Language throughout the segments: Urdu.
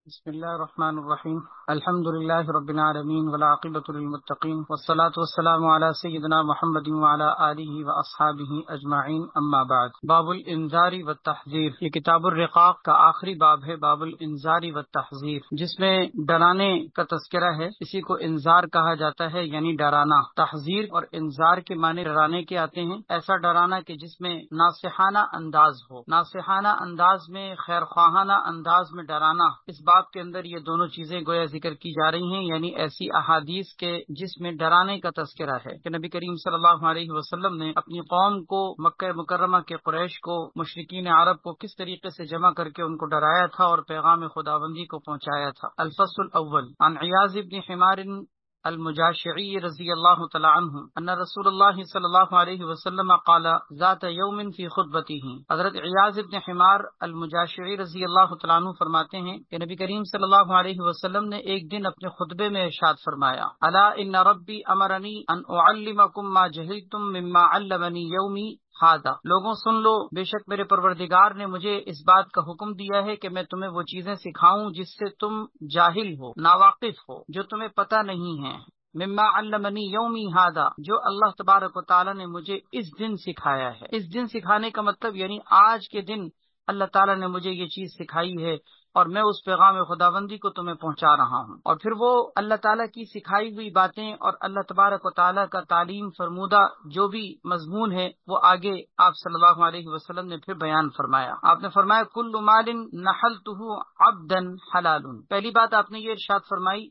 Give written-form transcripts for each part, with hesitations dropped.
بسم الله الرحمن الرحيم. الحمد لله رب العالمين والعاقبة للمتقين والصلاة والسلام على سيدنا محمد وعلى آله وأصحابه أجمعين. أما بعد. باب الانذار والتحذير. یہ کتاب الرقاق کا آخری باب ہے، باب الانذار والتحذير، جس میں ڈرانے کا تذکرہ ہے. اسی کو انذار کہا جاتا ہے، یعنی ڈرانا. تحذیر اور انذار کے معنی ڈرانے کے آتے ہیں. ایسا ڈرانا کہ جس میں ناصحانہ انداز ہو، ناصحانہ انداز میں، خیرخواہانہ انداز میں ڈرانا. اس باب کے اندر یہ دونوں چیزیں گویا ذکر کی جا رہی ہیں، یعنی ایسی احادیث کے جس میں ڈرانے کا تذکرہ ہے کہ نبی کریم صلی اللہ علیہ وسلم نے اپنی قوم کو، مکہ مکرمہ کے قریش کو، مشرکین عرب کو کس طریقے سے جمع کر کے ان کو ڈرایا تھا اور پیغام خداوندی کو پہنچایا تھا. الفصل الاول عن عیاض بن حمار المجاشعی رضی اللہ تعالی عنہ ان رسول اللہ صلی اللہ علیہ وسلم قال ذات یوم فی خطبته. حضرت عیاض بن حمار المجاشعی رضی اللہ تعالی عنہ فرماتے ہیں کہ نبی کریم صلی اللہ علیہ وسلم نے ایک دن اپنے خطبے میں ارشاد فرمایا، الا ان ربی امرنی ان اعلمکم ما جہلتم مما علمنی یومی ہادا. لوگوں سن لو، بے شک میرے پروردگار نے مجھے اس بات کا حکم دیا ہے کہ میں تمہیں وہ چیزیں سکھاؤں جس سے تم جاہل ہو، ناواقف ہو، جو تمہیں پتہ نہیں ہے. مما علمنی یومی ہادا، جو اللہ تبارک و تعالی نے مجھے اس دن سکھایا ہے. اس دن سکھانے کا مطلب یعنی آج کے دن اللہ تعالی نے مجھے یہ چیز سکھائی ہے اور میں اس پیغام خداوندی کو تمہیں پہنچا رہا ہوں. اور پھر وہ اللہ تعالیٰ کی سکھائی ہوئی باتیں اور اللہ تبارک و تعالیٰ کا تعلیم فرمودہ جو بھی مضمون ہے وہ آگے آپ صلی اللہ علیہ وسلم نے پھر بیان فرمایا. آپ نے فرمایا کل مال نحلتہ عبدا حلال. پہلی بات آپ نے یہ ارشاد فرمائی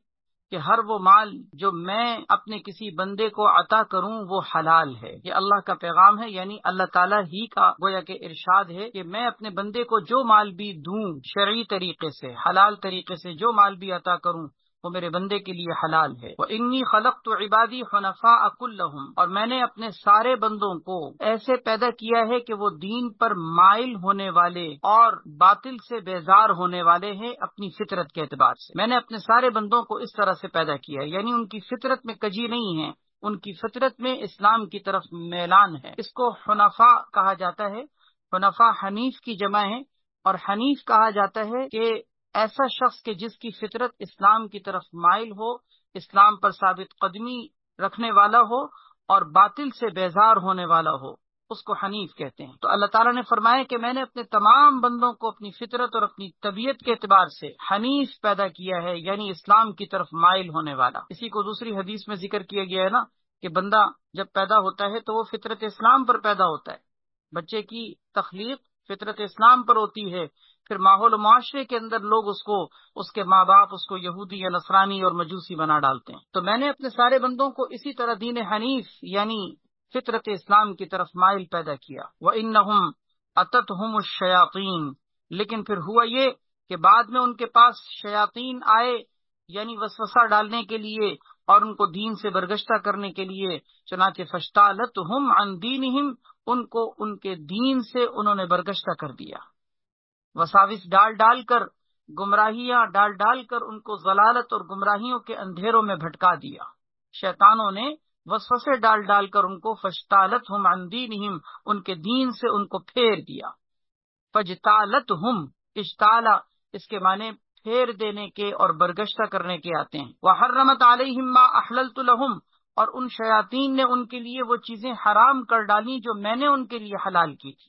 کہ ہر وہ مال جو میں اپنے کسی بندے کو عطا کروں وہ حلال ہے. یہ اللہ کا پیغام ہے، یعنی اللہ تعالیٰ ہی کا گویا کہ ارشاد ہے کہ میں اپنے بندے کو جو مال بھی دوں شرعی طریقے سے، حلال طریقے سے جو مال بھی عطا کروں وہ میرے بندے کے لیے حلال ہے. وَإِنِّي خَلَقْتُ عِبَادِي حُنَفَاءَ كُلَّهُمْ، اور میں نے اپنے سارے بندوں کو ایسے پیدا کیا ہے کہ وہ دین پر مائل ہونے والے اور باطل سے بیزار ہونے والے ہیں اپنی فطرت کے اعتبار سے. میں نے اپنے سارے بندوں کو اس طرح سے پیدا کیا ہے، یعنی ان کی فطرت میں کجی نہیں ہے، ان کی فطرت میں اسلام کی طرف میلان ہے. اس کو حنفاء کہا جاتا ہے. حنفاء حنیف کی جمع ہے، اور حنیف کہا جاتا ہے کہ ایسا شخص کہ جس کی فطرت اسلام کی طرف مائل ہو، اسلام پر ثابت قدمی رکھنے والا ہو اور باطل سے بیزار ہونے والا ہو، اس کو حنیف کہتے ہیں. تو اللہ تعالیٰ نے فرمایا کہ میں نے اپنے تمام بندوں کو اپنی فطرت اور اپنی طبیعت کے اعتبار سے حنیف پیدا کیا ہے، یعنی اسلام کی طرف مائل ہونے والا. اسی کو دوسری حدیث میں ذکر کیا گیا ہے نا کہ بندہ جب پیدا ہوتا ہے تو وہ فطرت اسلام پر پیدا ہوتا ہے. بچے کی تخلیق فطرت اسلام پر ہوتی ہے، پھر ماحول و معاشرے کے اندر لوگ اس کے ماں باپ اس کو یہودی یا نصرانی اور مجوسی بنا ڈالتے ہیں. تو میں نے اپنے سارے بندوں کو اسی طرح دین حنیف یعنی فطرت اسلام کی طرف مائل پیدا کیا. وَإِنَّهُمْ أَتَتْهُمُ الشَّيَاطِينُ، لیکن پھر ہوا یہ کہ بعد میں ان کے پاس شیاطین آئے، یعنی وسوسہ ڈالنے کے لیے اور ان کو دین سے برگشتہ کرنے کے لیے. چنانچہ فَاشْتَالَتْهُمْ عَنْ دِينِهِمْ، ان کو ان کے دین سے انہوں نے برگشتہ کر دیا. وساوس ڈال ڈال کر، گمراہیاں ڈال ڈال کر ان کو ضلالت اور گمراہیوں کے اندھیروں میں بھٹکا دیا. شیطانوں نے وسوسے ڈال ڈال کر ان کو فَاشْتَالَتْهُمْ عَنْ دِينِهِمْ، ان کے دین سے ان کو پھیر دیا. فَاجْتَالَتْهُمْ، اجتالا اس کے معنی پھیر دینے کے اور برگشتہ کرنے کے آتے ہیں. وَحَرَّمَتْ عَلَيْهِمْ مَا أَحْلَلْتُ لَهُمْ، اور ان شیاطین نے ان کے لیے وہ چیزیں حرام کر ڈالی جو میں نے ان کے لیے حلال کی تھی.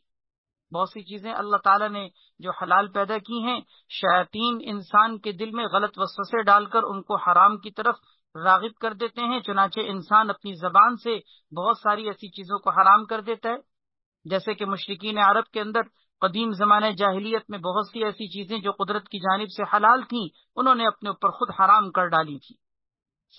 بہت سی چیزیں اللہ تعالیٰ نے جو حلال پیدا کی ہیں، شیاطین انسان کے دل میں غلط وسوسے ڈال کر ان کو حرام کی طرف راغب کر دیتے ہیں. چنانچہ انسان اپنی زبان سے بہت ساری ایسی چیزوں کو حرام کر دیتا ہے، جیسے کہ مشرکین عرب کے اندر قدیم زمانے جاہلیت میں بہت سی ایسی چیزیں جو قدرت کی جانب سے حلال تھیں انہوں نے اپنے اوپر خود حرام کر ڈالی تھی.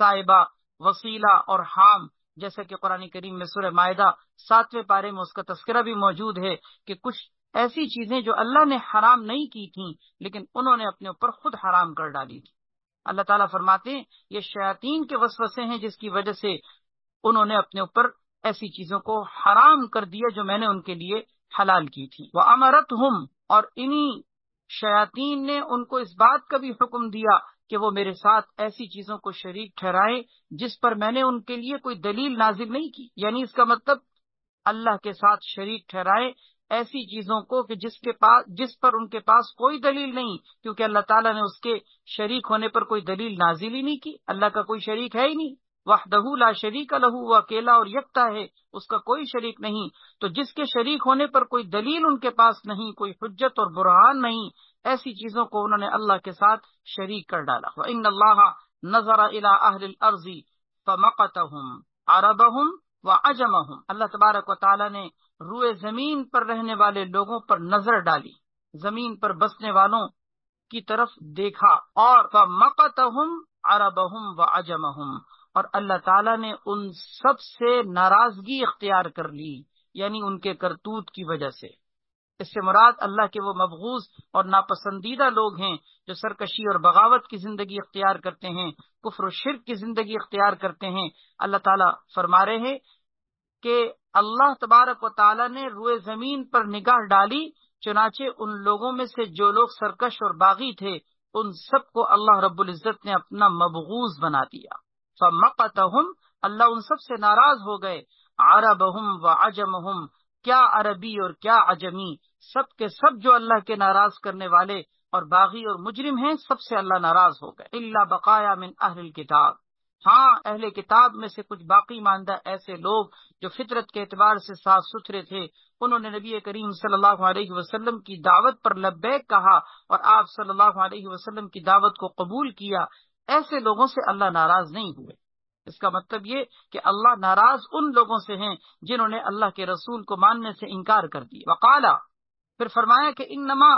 صائبہ، وسیلہ اور حام، جیسے کہ قرآن کریم میں سورہ مائدہ 7ویں پارے میں اس کا تذکرہ بھی موجود ہے کہ کچھ ایسی چیزیں جو اللہ نے حرام نہیں کی تھیں لیکن انہوں نے اپنے اوپر خود حرام کر ڈالی تھی. اللہ تعالیٰ فرماتے ہیں یہ شیاطین کے وسوسے ہیں جس کی وجہ سے انہوں نے اپنے اوپر ایسی چیزوں کو حرام کر دیا جو میں نے ان کے لیے حلال کی تھی. وَأَمَرَتْهُمْ، اور انہی شیاطین نے ان کو اس بات کا بھی حکم دیا کہ وہ میرے ساتھ ایسی چیزوں کو شریک ٹھہرائیں جس پر میں نے ان کے لیے کوئی دلیل نازل نہیں کی. یعنی اس کا مطلب اللہ کے ساتھ شریک ٹھہرائیں ایسی چیزوں کو کہ جس پر ان کے پاس کوئی دلیل نہیں، کیونکہ اللہ تعالیٰ نے اس کے شریک ہونے پر کوئی دلیل نازل ہی نہیں کی۔ اللہ کا کوئی شریک ہے ہی نہیں، وحدہ لا شریک لہ، وہ اکیلا اور یکتا ہے، اس کا کوئی شریک نہیں۔ تو جس کے شریک ہونے پر کوئی دلیل ان کے پاس نہیں، کوئی حجت اور برہان نہیں، ایسی چیزوں کو انہوں نے اللہ کے ساتھ شریک کر ڈالا۔ وَإِنَّ اللَّهَ نَظَرَ إِلَىٰ أَهْلِ الْأَرْضِ فَمَقَتَهُمْ عَرَبَهُمْ وَعَجَمَهُمْ، اللہ تبارک و تعالی نے روئے زمین پر رہنے والے لوگوں پر نظر ڈالی، زمین پر بسنے والوں کی طرف دیکھا، اور فَمَقَتَهُمْ عَرَبَهُمْ وَعَجَمَهُمْ، اور اللہ تعالیٰ نے ان سب سے ناراضگی اختیار کر لی، یعنی ان کے کرتوت کی وجہ سے۔ اس سے مراد اللہ کے وہ مبغوض اور ناپسندیدہ لوگ ہیں جو سرکشی اور بغاوت کی زندگی اختیار کرتے ہیں، کفر و شرک کی زندگی اختیار کرتے ہیں۔ اللہ تعالیٰ فرما رہے ہیں کہ اللہ تبارک و تعالیٰ نے روئے زمین پر نگاہ ڈالی، چنانچہ ان لوگوں میں سے جو لوگ سرکش اور باغی تھے ان سب کو اللہ رب العزت نے اپنا مبغوض بنا دیا۔ فَمَقَتَهُمْ، اللہ ان سب سے ناراض ہو گئے، عَرَبَهُمْ وَعَجَمَهُمْ، کیا عربی اور کیا عجمی، سب کے سب جو اللہ کے ناراض کرنے والے اور باغی اور مجرم ہیں، سب سے اللہ ناراض ہو گئے۔ إِلَّا بَقَايَا مِنْ أَهْلِ الْكِتَابِ، ہاں اہل کتاب میں سے کچھ باقی ماندہ ایسے لوگ جو فطرت کے اعتبار سے صاف ستھرے تھے، انہوں نے نبی کریم صلی اللہ علیہ وسلم کی دعوت پر لبیک کہا اور آپ صلی اللہ علیہ وسلم کی دعوت کو قبول کیا، ایسے لوگوں سے اللہ ناراض نہیں ہوئے۔ اس کا مطلب یہ کہ اللہ ناراض ان لوگوں سے ہیں جنہوں نے اللہ کے رسول کو ماننے سے انکار کر دیا۔ وقالا، پھر فرمایا کہ انما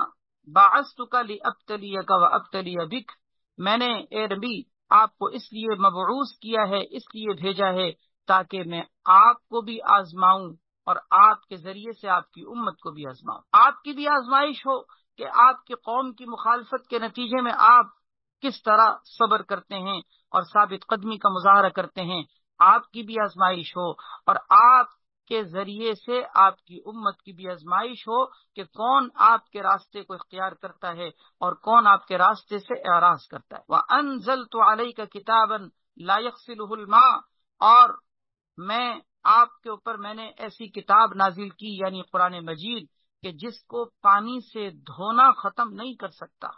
بعثتک لابتلیک وابتلی بک، میں نے اے نبی آپ کو اس لیے مبعوث کیا ہے، اس لیے بھیجا ہے تاکہ میں آپ کو بھی آزماؤں اور آپ کے ذریعے سے آپ کی امت کو بھی آزماؤں، آپ کی بھی آزمائش ہو کہ آپ کی قوم کی مخالفت کے نتیجے میں آپ کس طرح صبر کرتے ہیں اور ثابت قدمی کا مظاہرہ کرتے ہیں، آپ کی بھی آزمائش ہو، اور آپ کے ذریعے سے آپ کی امت کی بھی آزمائش ہو کہ کون آپ کے راستے کو اختیار کرتا ہے اور کون آپ کے راستے سے اعراض کرتا ہے۔ وَأَنزَلْتُ عَلَيْكَ كِتَابًا لَا يَغْسِلُهُ الْمَاءُ، اور آپ کے اوپر میں نے ایسی کتاب نازل کی، یعنی قرآن مجید، کہ جس کو پانی سے دھونا ختم نہیں کر سکتا،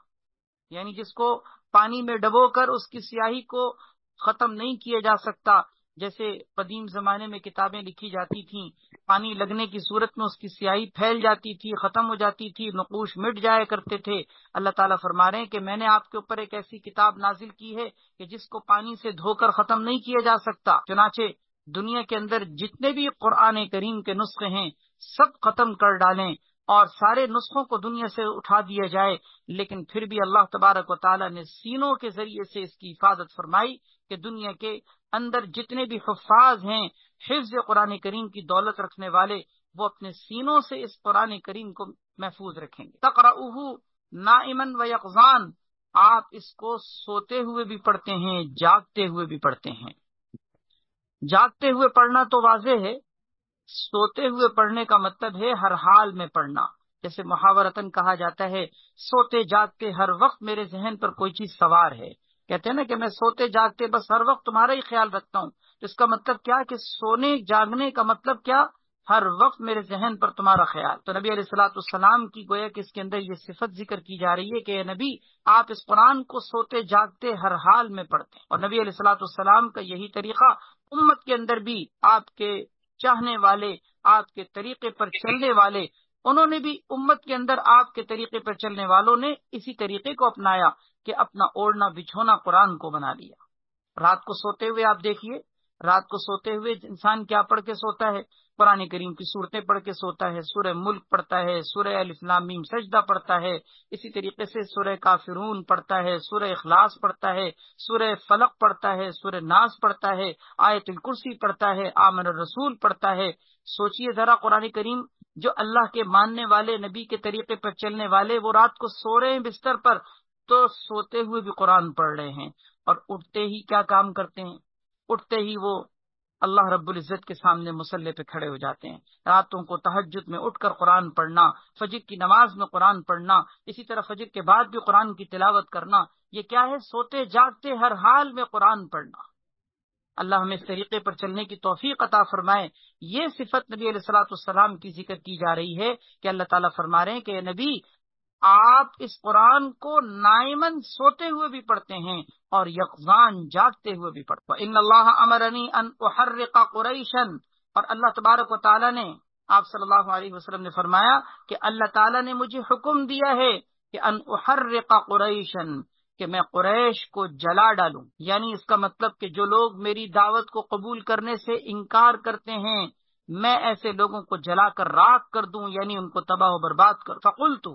یعنی جس کو پانی میں ڈبو کر اس کی سیاہی کو ختم نہیں کیا جا سکتا۔ جیسے قدیم زمانے میں کتابیں لکھی جاتی تھیں، پانی لگنے کی صورت میں اس کی سیاہی پھیل جاتی تھی، ختم ہو جاتی تھی، نقوش مٹ جایا کرتے تھے۔ اللہ تعالیٰ فرما رہے ہیں کہ میں نے آپ کے اوپر ایک ایسی کتاب نازل کی ہے کہ جس کو پانی سے دھو کر ختم نہیں کیا جا سکتا۔ چنانچہ دنیا کے اندر جتنے بھی قرآن کریم کے نسخے ہیں سب ختم کر ڈالیں اور سارے نسخوں کو دنیا سے اٹھا دیا جائے، لیکن پھر بھی اللہ تبارک و تعالیٰ نے سینوں کے ذریعے سے اس کی حفاظت فرمائی کہ دنیا کے اندر جتنے بھی حفاظ ہیں، حفظ قرآن کریم کی دولت رکھنے والے، وہ اپنے سینوں سے اس قرآن کریم کو محفوظ رکھیں گے۔ تقرؤہ نائما و یقظان، آپ اس کو سوتے ہوئے بھی پڑھتے ہیں، جاگتے ہوئے بھی پڑھتے ہیں۔ جاگتے ہوئے پڑھنا تو واضح ہے، سوتے ہوئے پڑھنے کا مطلب ہے ہر حال میں پڑھنا۔ جیسے محاورتاً کہا جاتا ہے سوتے جاگتے ہر وقت میرے ذہن پر کوئی چیز سوار ہے، کہتے ہیں نا کہ میں سوتے جاگتے بس ہر وقت تمہارا ہی خیال رکھتا ہوں۔ تو اس کا مطلب کیا کہ سونے جاگنے کا مطلب کیا؟ ہر وقت میرے ذہن پر تمہارا خیال۔ تو نبی علیہ الصلوۃ والسلام کی گویا کہ اس کے اندر یہ صفت ذکر کی جا رہی ہے کہ اے نبی آپ اس قرآن کو سوتے جاگتے ہر حال میں پڑھتے ہیں، اور نبی علیہ الصلوۃ والسلام کا یہی طریقہ امت کے اندر بھی آپ کے چاہنے والے، آپ کے طریقے پر چلنے والے، انہوں نے بھی امت کے اندر آپ کے طریقے پر چلنے والوں نے اسی طریقے کو اپنایا کہ اپنا اوڑھنا بچھونا قرآن کو بنا لیا۔ رات کو سوتے ہوئے آپ دیکھیے، رات کو سوتے ہوئے انسان کیا پڑھ کے سوتا ہے؟ قرآن کریم کی صورتیں پڑھ کے سوتا ہے، سورہ ملک پڑھتا ہے، سورہ الف لام میم سجدہ پڑھتا ہے، اسی طریقے سے سورہ کافرون پڑھتا ہے، سورہ اخلاص پڑھتا ہے، سورہ فلق پڑھتا ہے، سورہ ناس پڑھتا ہے، آیت الکرسی پڑھتا ہے، آمن الرسول پڑھتا ہے۔ سوچئے ذرا، قرآن کریم جو اللہ کے ماننے والے، نبی کے طریقے پر چلنے والے، وہ رات کو سو رہے ہیں بستر پر، تو سوتے ہوئے بھی قرآن پڑھ رہے ہیں، اور اٹھتے ہی کیا کام کرتے ہیں؟ اٹھتے ہی وہ اللہ رب العزت کے سامنے مصلی پہ کھڑے ہو جاتے ہیں۔ راتوں کو تہجد میں اٹھ کر قرآن پڑھنا، فجر کی نماز میں قرآن پڑھنا، اسی طرح فجر کے بعد بھی قرآن کی تلاوت کرنا، یہ کیا ہے؟ سوتے جاگتے ہر حال میں قرآن پڑھنا۔ اللہ ہمیں اس طریقے پر چلنے کی توفیق عطا فرمائے۔ یہ صفت نبی علیہ الصلوۃ والسلام کی ذکر کی جا رہی ہے کہ اللہ تعالیٰ فرما رہے ہیں کہ نبی آپ اس قرآن کو نائمن سوتے ہوئے بھی پڑھتے ہیں اور یقظان جاگتے ہوئے بھی پڑھتے ہیں۔ ان اللہ امرنی ان احرق قریشا، اور اللہ تبارک و تعالیٰ نے، آپ صلی اللہ علیہ وسلم نے فرمایا کہ اللہ تعالیٰ نے مجھے حکم دیا ہے کہ ان احرق قریشا، کہ میں قریش کو جلا ڈالوں۔ یعنی اس کا مطلب کہ جو لوگ میری دعوت کو قبول کرنے سے انکار کرتے ہیں، میں ایسے لوگوں کو جلا کر راکھ کر دوں، یعنی ان کو تباہ و برباد کر۔ فقلت،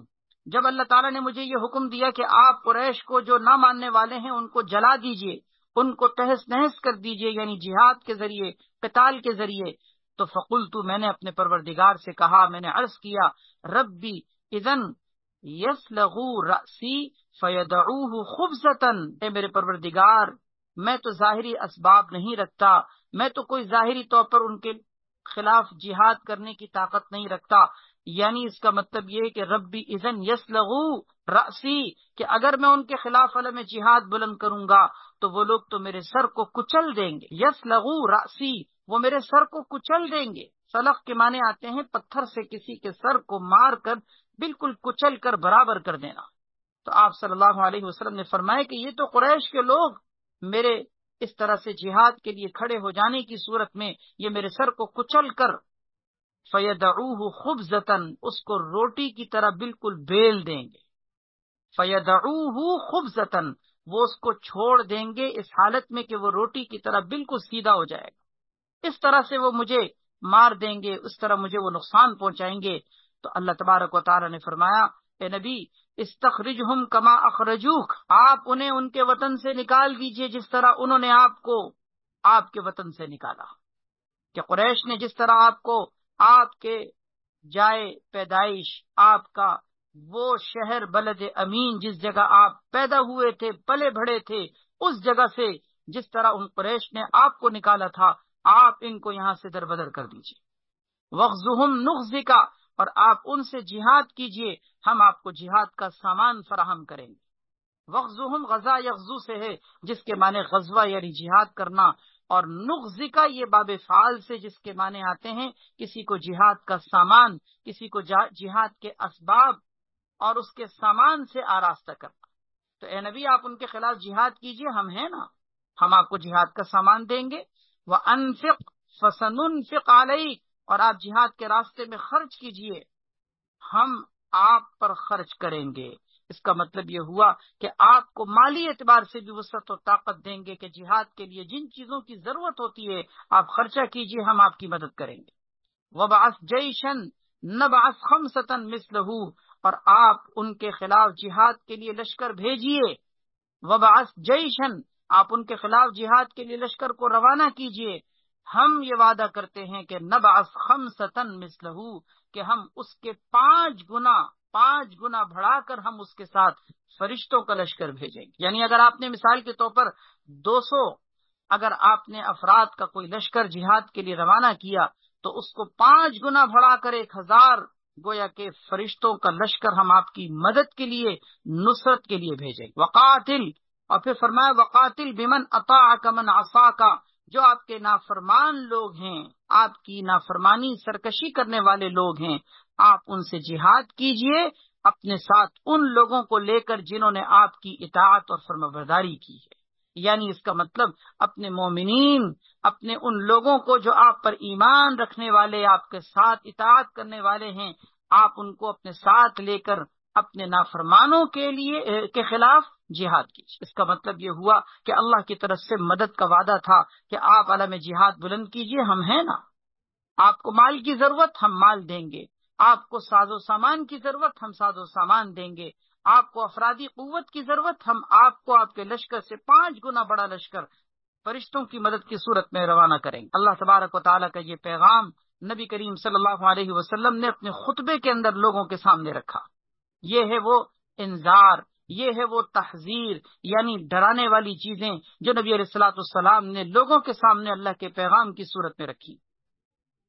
جب اللہ تعالیٰ نے مجھے یہ حکم دیا کہ آپ قریش کو جو نہ ماننے والے ہیں ان کو جلا دیجئے، ان کو تہس نہس کر دیجئے، یعنی جہاد کے ذریعے، قتال کے ذریعے، تو فقلت، میں نے اپنے پروردگار سے کہا، میں نے عرض کیا، ربی اذن یسلغوا رأسی فیدعوہ خبزۃ، اے میرے پروردگار، میں تو ظاہری اسباب نہیں رکھتا، میں تو کوئی ظاہری طور پر ان کے خلاف جہاد کرنے کی طاقت نہیں رکھتا۔ یعنی اس کا مطلب یہ ہے کہ ربی اذن یسلغوا رأسی، کہ اگر میں ان کے خلاف علم جہاد بلند کروں گا تو وہ لوگ تو میرے سر کو کچل دیں گے۔ یسلغوا رأسی، وہ میرے سر کو کچل دیں گے۔ سلخ کے معنی آتے ہیں پتھر سے کسی کے سر کو مار کر بالکل کچل کر برابر کر دینا۔ تو آپ صلی اللہ علیہ وسلم نے فرمایا کہ یہ تو قریش کے لوگ میرے اس طرح سے جہاد کے لیے کھڑے ہو جانے کی صورت میں یہ میرے سر کو کچل کر فیدعوہ خبزۃ، اس کو روٹی کی طرح بالکل بیل دیں گے۔ فیدعوہ خبزۃ، وہ اس کو چھوڑ دیں گے اس حالت میں کہ وہ روٹی کی طرح بالکل سیدھا ہو جائے گا۔ اس طرح سے وہ مجھے مار دیں گے، اس طرح مجھے وہ نقصان پہنچائیں گے۔ تو اللہ تبارک و تعالی نے فرمایا، اے نبی استخرجہم کما اخرجوک، آپ انہیں ان کے وطن سے نکال دیجئے جس طرح انہوں نے آپ کو آپ کے وطن سے نکالا۔ کہ قریش نے جس طرح آپ کو آپ کے جائے پیدائش، آپ کا وہ شہر بلد امین جس جگہ آپ پیدا ہوئے تھے، پلے بڑھے تھے، اس جگہ سے جس طرح ان قریش نے آپ کو نکالا تھا، آپ ان کو یہاں سے دربدر کر دیجئے۔ وَغْزُهُمْ نُغْزِكَ، اور آپ ان سے جہاد کیجئے، ہم آپ کو جہاد کا سامان فراہم کریں گے۔ وَغْزُهُمْ غزا یغزو سے ہے، جس کے معنی غزوہ یعنی جہاد کرنا، اور نغزِكَ یہ باب فعال سے جس کے معنی آتے ہیں کسی کو جہاد کا سامان، کسی کو جہاد کے اسباب اور اس کے سامان سے آراستہ کرنا۔ تو اے نبی آپ ان کے خلاف جہاد کیجئے، ہم ہیں نا، ہم آپ کو جہاد کا سامان دیں گے۔ وَأَنفِقْ فَسَنُنفِقْ عَلَيْكَ، اور آپ جہاد کے راستے میں خرچ کیجئے، ہم آپ پر خرچ کریں گے۔ اس کا مطلب یہ ہوا کہ آپ کو مالی اعتبار سے بھی وسعت و طاقت دیں گے کہ جہاد کے لیے جن چیزوں کی ضرورت ہوتی ہے آپ خرچہ کیجئے، ہم آپ کی مدد کریں گے۔ وَبَعَثْ جَيْشًا نَبْعَثْ خَمْسَةً مِثْلَهُ، اور آپ ان کے خلاف جہاد کے لیے لشکر بھیجئے۔ وَبَعَثْ جَيْشًا، آپ ان کے خلاف جہاد کے لیے لشکر کو روانہ کیجئے۔ ہم یہ وعدہ کرتے ہیں کہ نبعث خمسةً مثلہ، کہ ہم اس کے 5 گنا بڑھا کر ہم اس کے ساتھ فرشتوں کا لشکر بھیجیں گے۔ یعنی اگر آپ نے مثال کے طور پر 200 اگر آپ نے افراد کا کوئی لشکر جہاد کے لیے روانہ کیا تو اس کو 5 گنا بڑھا کر 1000 گویا کہ فرشتوں کا لشکر ہم آپ کی مدد کے لیے، نصرت کے لیے بھیجیں گے۔ وقاتل، اور پھر فرمایا وقاتل بمن اطاعک من عصاک، جو آپ کے نافرمان لوگ ہیں، آپ کی نافرمانی سرکشی کرنے والے لوگ ہیں، آپ ان سے جہاد کیجئے، اپنے ساتھ ان لوگوں کو لے کر جنہوں نے آپ کی اطاعت اور فرمانبرداری کی ہے۔ یعنی اس کا مطلب اپنے مومنین، اپنے ان لوگوں کو جو آپ پر ایمان رکھنے والے، آپ کے ساتھ اطاعت کرنے والے ہیں، آپ ان کو اپنے ساتھ لے کر اپنے نافرمانوں کے خلاف جہاد کیجیے۔ اس کا مطلب یہ ہوا کہ اللہ کی طرف سے مدد کا وعدہ تھا کہ آپ علم جہاد بلند کیجیے، ہم ہیں نا۔ آپ کو مال کی ضرورت، ہم مال دیں گے۔ آپ کو ساز و سامان کی ضرورت، ہم ساز و سامان دیں گے۔ آپ کو افرادی قوت کی ضرورت، ہم آپ کو آپ کے لشکر سے 5 گنا بڑا لشکر فرشتوں کی مدد کی صورت میں روانہ کریں گے۔ اللہ تبارک و تعالیٰ کا یہ پیغام نبی کریم صلی اللہ علیہ وسلم نے اپنے خطبے کے اندر لوگوں کے سامنے رکھا۔ یہ ہے وہ انذار، یہ ہے وہ تحذیر، یعنی ڈرانے والی چیزیں جو نبی علیہ الصلوۃ والسلام نے لوگوں کے سامنے اللہ کے پیغام کی صورت میں رکھی۔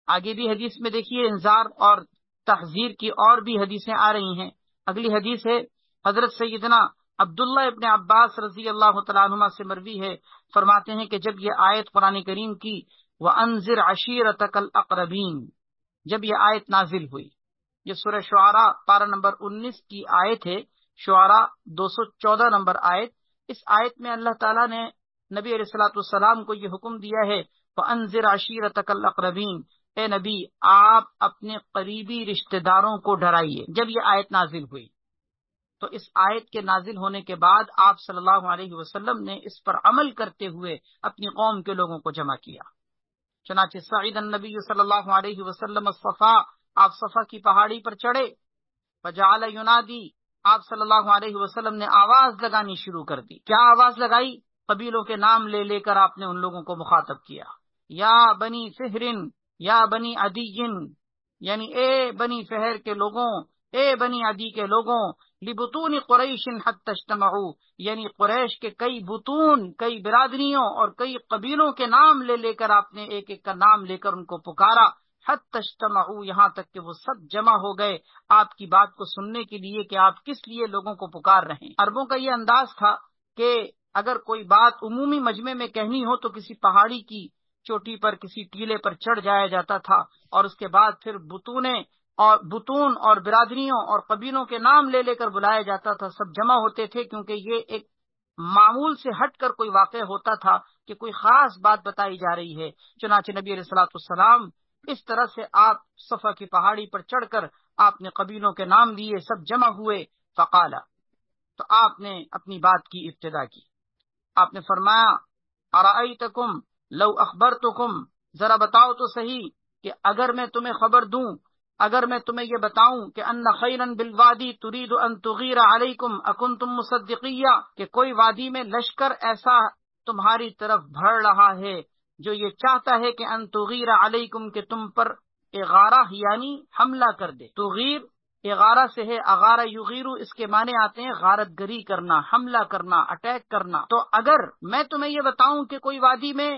آگے بھی حدیث میں دیکھیے انذار اور تحذیر کی اور بھی حدیثیں آ رہی ہیں۔ اگلی حدیث ہے حضرت سیدنا عبداللہ ابن عباس رضی اللہ تعالیٰ عنہما سے مروی ہے، فرماتے ہیں کہ جب یہ آیت قرآن کریم کی وَأَنذِرْ عَشِيرَتَكَ الْأَقْرَبِينَ، جب یہ آیت نازل ہوئی، یہ سورہ شعراء پارہ نمبر 19 کی آیت ہے، شعراء 214 نمبر آیت۔ اس آیت میں اللہ تعالیٰ نے نبی علیہ الصلوۃ والسلام کو یہ حکم دیا ہے وَأَنذِرْ عَشِيرَتَكَ الْأَقْرَبِينَ، اے نبی آپ اپنے قریبی رشتہ داروں کو ڈرائیے۔ جب یہ آیت نازل ہوئی تو اس آیت کے نازل ہونے کے بعد آپ صلی اللہ علیہ وسلم نے اس پر عمل کرتے ہوئے اپنی قوم کے لوگوں کو جمع کیا۔ چنانچہ صعید النبی صلی اللہ علیہ وسلم الصفا، آپ صفا کی پہاڑی پر چڑھے، فجعل ینادی، آپ صلی اللہ علیہ وسلم نے آواز لگانی شروع کر دی۔ کیا آواز لگائی؟ قبیلوں کے نام لے لے کر آپ نے ان لوگوں کو مخاطب کیا، یا بنی فہرن، یا بنی عدی، یعنی اے بنی فہر کے لوگوں، اے بنی عدی کے لوگوں، لبطون قریش حتی اجتمعوا، یعنی قریش کے کئی بطون، کئی برادریوں اور کئی قبیلوں کے نام لے لے کر آپ نے ایک ایک کا نام لے کر ان کو پکارا، حتی اجتمعوا، یہاں تک کہ وہ سب جمع ہو گئے آپ کی بات کو سننے کے لیے کہ آپ کس لیے لوگوں کو پکار رہے ہیں۔ عربوں کا یہ انداز تھا کہ اگر کوئی بات عمومی مجمع میں کہنی ہو تو کسی پہاڑی کی چوٹی پر، کسی ٹیلے پر چڑھ جایا جاتا تھا، اور اس کے بعد پھر بطون اور برادریوں اور قبیلوں کے نام لے لے کر بلایا جاتا تھا، سب جمع ہوتے تھے، کیونکہ یہ ایک معمول سے ہٹ کر کوئی واقعہ ہوتا تھا کہ کوئی خاص بات بتائی جا رہی ہے۔ چنانچہ نبی علیہ الصلوۃ والسلام اس طرح سے آپ صفا کی پہاڑی پر چڑھ کر آپ نے قبیلوں کے نام لیے، سب جمع ہوئے، فقال، تو آپ نے اپنی بات کی ابتدا کی، آپ نے فرمایا ارأیتکم لو اخبرتکم، ذرا بتاؤ تو صحیح کہ اگر میں تمہیں خبر دوں، اگر میں تمہیں یہ بتاؤں کہ ان خیرا بالوادی ترید ان تغیر علیکم اکنتم مصدقیہ، کہ کوئی وادی میں لشکر ایسا تمہاری طرف بڑھ رہا ہے جو یہ چاہتا ہے کہ ان تغیر علیکم، کہ تم پر اغارہ یعنی حملہ کر دے۔ تغیر اغارہ سے ہے، اغارہ یغیرو، اس کے معنی آتے ہیں غارت گری کرنا، حملہ کرنا، اٹیک کرنا۔ تو اگر میں تمہیں یہ بتاؤں کہ کوئی وادی میں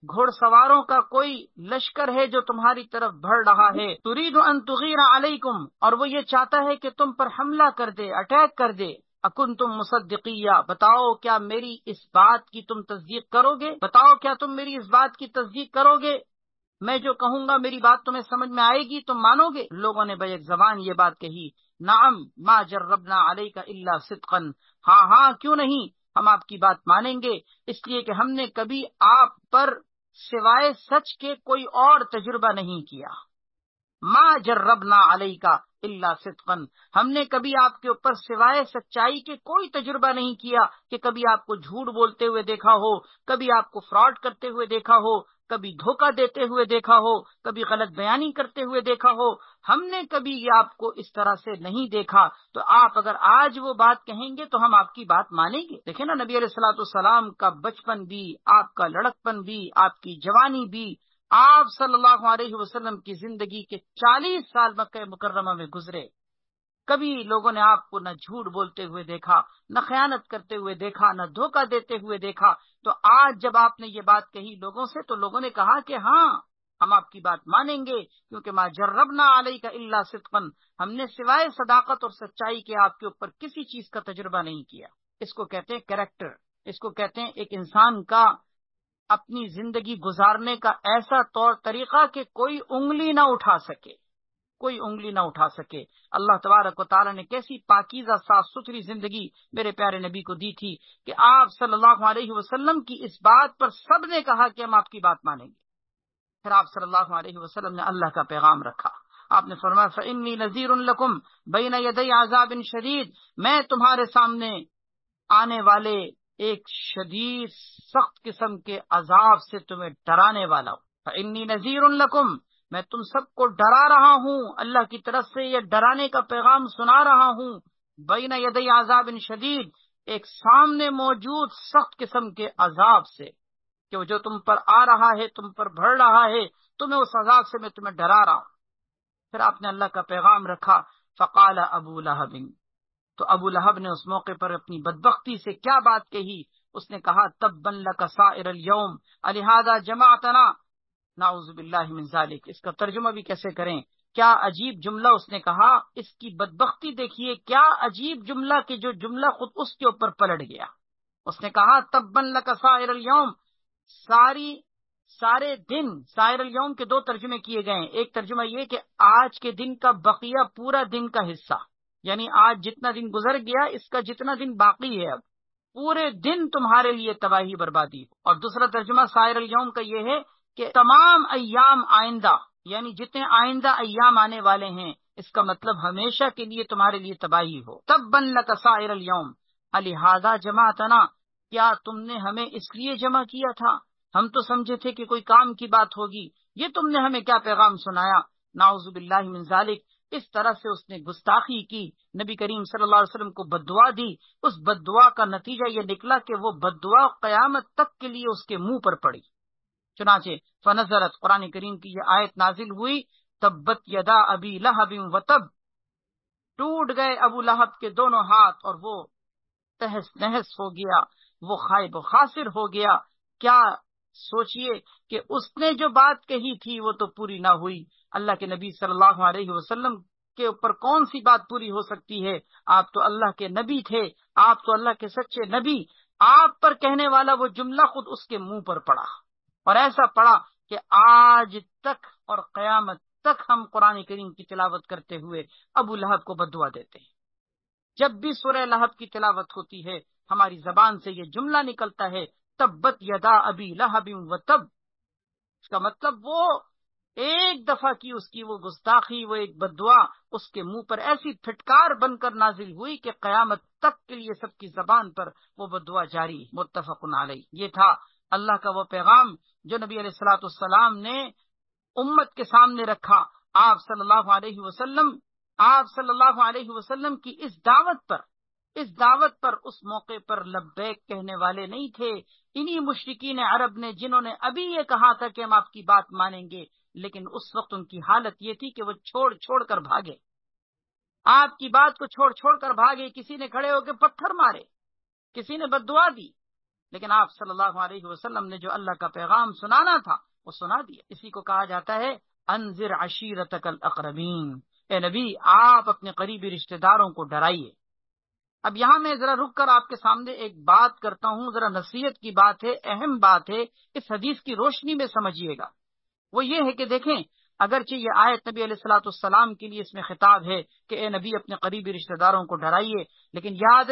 گھوڑ سواروں کا کوئی لشکر ہے جو تمہاری طرف بڑھ رہا ہے، ترید ان تغیر علیکم، اور وہ یہ چاہتا ہے کہ تم پر حملہ کر دے، اٹیک کر دے، اکنتم مصدقیہ، بتاؤ کیا میری اس بات کی تم تصدیق کرو گے؟ بتاؤ کیا تم میری اس بات کی تصدیق کرو گے؟ میں جو کہوں گا میری بات تمہیں سمجھ میں آئے گی، تم مانو گے؟ لوگوں نے بیک زبان یہ بات کہی، نعم ما جربنا علیک الا صدقا، ہاں ہاں کیوں نہیں، ہم آپ کی بات مانیں گے، اس لیے کہ ہم نے کبھی آپ پر سوائے سچ کے کوئی اور تجربہ نہیں کیا۔ ما جربنا علیک الا صدقا، ہم نے کبھی آپ کے اوپر سوائے سچائی کے کوئی تجربہ نہیں کیا کہ کبھی آپ کو جھوٹ بولتے ہوئے دیکھا ہو، کبھی آپ کو فراڈ کرتے ہوئے دیکھا ہو، کبھی دھوکہ دیتے ہوئے دیکھا ہو، کبھی غلط بیانی کرتے ہوئے دیکھا ہو، ہم نے کبھی یہ آپ کو اس طرح سے نہیں دیکھا، تو آپ اگر آج وہ بات کہیں گے تو ہم آپ کی بات مانیں گے۔ دیکھیں نا، نبی علیہ الصلوۃ والسلام کا بچپن بھی، آپ کا لڑکپن بھی، آپ کی جوانی بھی، آپ صلی اللہ علیہ وسلم کی زندگی کے 40 سال مکہ مکرمہ میں گزرے، کبھی لوگوں نے آپ کو نہ جھوٹ بولتے ہوئے دیکھا، نہ خیانت کرتے ہوئے دیکھا، نہ دھوکہ دیتے ہوئے دیکھا، تو آج جب آپ نے یہ بات کہی لوگوں سے تو لوگوں نے کہا کہ ہاں ہم آپ کی بات مانیں گے، کیونکہ ما جربنا علیک الا صدقا، ہم نے سوائے صداقت اور سچائی کے آپ کے اوپر کسی چیز کا تجربہ نہیں کیا۔ اس کو کہتے ہیں کریکٹر، اس کو کہتے ہیں ایک انسان کا اپنی زندگی گزارنے کا ایسا طور طریقہ کہ کوئی انگلی نہ اٹھا سکے، کوئی انگلی نہ اٹھا سکے۔ اللہ تبارک و تعالیٰ نے کیسی پاکیزہ صاف ستھری زندگی میرے پیارے نبی کو دی تھی کہ آپ صلی اللہ علیہ وسلم کی اس بات پر سب نے کہا کہ ہم آپ کی بات مانیں گے۔ پھر آپ صلی اللہ علیہ وسلم نے اللہ کا پیغام رکھا، آپ نے فرمایا فإنی نذیر لکم بین یدی عذاب شدید، میں تمہارے سامنے آنے والے ایک شدید سخت قسم کے عذاب سے تمہیں ڈرانے والا ہوں۔ فإنی نذیر لکم، میں تم سب کو ڈرا رہا ہوں، اللہ کی طرف سے یہ ڈرانے کا پیغام سنا رہا ہوں، بین یدی عذاب شدید، ایک سامنے موجود سخت قسم کے عذاب سے، کہ جو تم پر آ رہا ہے، تم پر بڑھ رہا ہے، تمہیں اس عذاب سے میں تمہیں ڈرا رہا ہوں۔ پھر آپ نے اللہ کا پیغام رکھا، فقال ابو لہب، تو ابو لہب نے اس موقع پر اپنی بدبختی سے کیا بات کہی، اس نے کہا تبا لک سائر الیوم الہذا جمعتنا، نعوذ باللہ من ذالک، اس کا ترجمہ بھی کیسے کریں کیا عجیب جملہ اس نے کہا، اس کی بدبختی دیکھیے، کیا عجیب جملہ کہ جو جملہ خود اس کے اوپر پلٹ گیا۔ اس نے کہا تبن لک سائر الیوم، سارے دن، سائر الیوم کے دو ترجمے کیے گئے ہیں۔ ایک ترجمہ یہ کہ آج کے دن کا بقیہ، پورا دن کا حصہ، یعنی آج جتنا دن گزر گیا اس کا جتنا دن باقی ہے، اب پورے دن تمہارے لیے تباہی بربادی۔ اور دوسرا ترجمہ سائر الیوم کا یہ ہے کہ تمام ایام آئندہ، یعنی جتنے آئندہ ایام آنے والے ہیں، اس کا مطلب ہمیشہ کے لیے تمہارے لیے تباہی ہو۔ تبن لک سائر الیوم الہذا جمعتنا، کیا تم نے ہمیں اس لیے جمع کیا تھا؟ ہم تو سمجھے تھے کہ کوئی کام کی بات ہوگی، یہ تم نے ہمیں کیا پیغام سنایا؟ نعوذ باللہ من ذالک، اس طرح سے اس نے گستاخی کی، نبی کریم صلی اللہ علیہ وسلم کو بددعا دی۔ اس بددعا کا نتیجہ یہ نکلا کہ وہ بددعا قیامت تک کے لیے اس کے منہ پر پڑی۔ چنانچہ فنزلت، قرآن کریم کی یہ آیت نازل ہوئی، تبت یدا ابی لہب وتب، ٹوٹ گئے ابو لہب کے دونوں ہاتھ اور وہ تہس نہس ہو گیا، وہ خائب و خاسر ہو گیا۔ کیا سوچئے کہ اس نے جو بات کہی تھی وہ تو پوری نہ ہوئی۔ اللہ کے نبی صلی اللہ علیہ وسلم کے اوپر کون سی بات پوری ہو سکتی ہے؟ آپ تو اللہ کے نبی تھے، آپ تو اللہ کے سچے نبی، آپ پر کہنے والا وہ جملہ خود اس کے منہ پر پڑا، اور ایسا پڑا کہ آج تک اور قیامت تک ہم قرآن کریم کی تلاوت کرتے ہوئے ابو لہب کو بددعا دیتے ہیں۔ جب بھی سورہ لہب کی تلاوت ہوتی ہے ہماری زبان سے یہ جملہ نکلتا ہے، تبت یدا ابی لہب وتب، اس کا مطلب وہ ایک دفعہ کی اس کی وہ گستاخی، وہ ایک بددعا اس کے منہ پر ایسی پھٹکار بن کر نازل ہوئی کہ قیامت تک کے لیے سب کی زبان پر وہ بددعا جاری۔ متفق علیہ۔ یہ تھا اللہ کا وہ پیغام جو نبی علیہ الصلوۃ والسلام نے امت کے سامنے رکھا۔ آپ صلی اللہ علیہ وسلم کی اس دعوت پر اس موقع پر لبیک کہنے والے نہیں تھے انہی مشرکین عرب نے جنہوں نے ابھی یہ کہا تھا کہ ہم آپ کی بات مانیں گے، لیکن اس وقت ان کی حالت یہ تھی کہ وہ چھوڑ کر بھاگے، آپ کی بات کو چھوڑ کر بھاگے۔ کسی نے کھڑے ہو کے پتھر مارے، کسی نے بددعا دی، لیکن آپ صلی اللہ علیہ وسلم نے جو اللہ کا پیغام سنانا تھا وہ سنا دیا۔ اسی کو کہا جاتا ہے انذر عشیرتک الاقربین، اے نبی آپ اپنے قریبی رشتہ داروں کو ڈرائیے۔ اب یہاں میں ذرا رک کر آپ کے سامنے ایک بات کرتا ہوں، ذرا نصیحت کی بات ہے، اہم بات ہے، اس حدیث کی روشنی میں سمجھیے گا۔ وہ یہ ہے کہ دیکھیں، اگرچہ یہ آیت نبی علیہ الصلوۃ والسلام کے لیے اس میں خطاب ہے کہ اے نبی اپنے قریبی رشتہ داروں کو ڈرائیے، لیکن یاد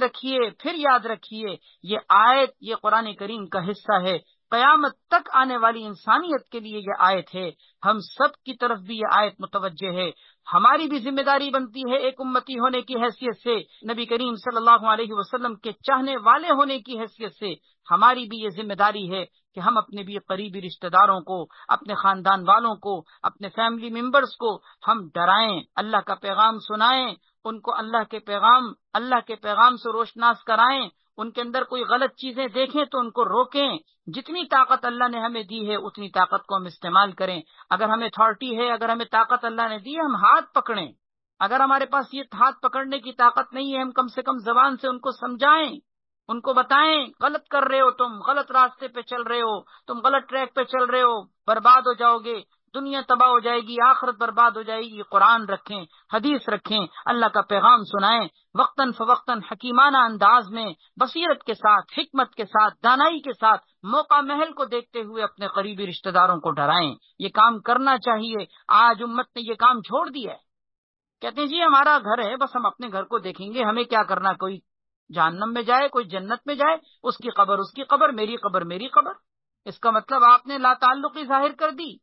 رکھیے یہ آیت، یہ قرآن کریم کا حصہ ہے، قیامت تک آنے والی انسانیت کے لیے یہ آیت ہے۔ ہم سب کی طرف بھی یہ آیت متوجہ ہے۔ ہماری بھی ذمہ داری بنتی ہے ایک امتی ہونے کی حیثیت سے، نبی کریم صلی اللہ علیہ وسلم کے چاہنے والے ہونے کی حیثیت سے ہماری بھی یہ ذمہ داری ہے کہ ہم اپنے بھی قریبی رشتہ داروں کو، اپنے خاندان والوں کو، اپنے فیملی ممبرز کو ہم ڈرائیں، اللہ کا پیغام سنائیں، ان کو اللہ کے پیغام سے روشناس کرائیں، ان کے اندر کوئی غلط چیزیں دیکھیں تو ان کو روکیں۔ جتنی طاقت اللہ نے ہمیں دی ہے اتنی طاقت کو ہم استعمال کریں۔ اگر ہمیں اتھارٹی ہے، اگر ہمیں طاقت اللہ نے دی ہے، ہم ہاتھ پکڑیں۔ اگر ہمارے پاس یہ ہاتھ پکڑنے کی طاقت نہیں ہے، ہم کم سے کم زبان سے ان کو سمجھائیں، ان کو بتائیں غلط کر رہے ہو، تم غلط راستے پہ چل رہے ہو، تم غلط ٹریک پہ چل رہے ہو، برباد ہو جاؤ گے، دنیا تباہ ہو جائے گی، آخرت برباد ہو جائے گی۔ قرآن رکھیں، حدیث رکھیں، اللہ کا پیغام سنائیں، وقتاً فوقتاً حکیمانہ انداز میں، بصیرت کے ساتھ، حکمت کے ساتھ، دانائی کے ساتھ، موقع محل کو دیکھتے ہوئے اپنے قریبی رشتہ داروں کو ڈرائیں۔ یہ کام کرنا چاہیے۔ آج امت نے یہ کام چھوڑ دیا ہے، کہتے ہیں جی ہمارا گھر ہے، بس ہم اپنے گھر کو دیکھیں گے، ہمیں کیا کرنا، کوئی جہنم میں جائے، کوئی جنت میں جائے، اس کی قبر، میری قبر۔ اس کا مطلب آپ نے لا تعلقی ظاہر کر دی۔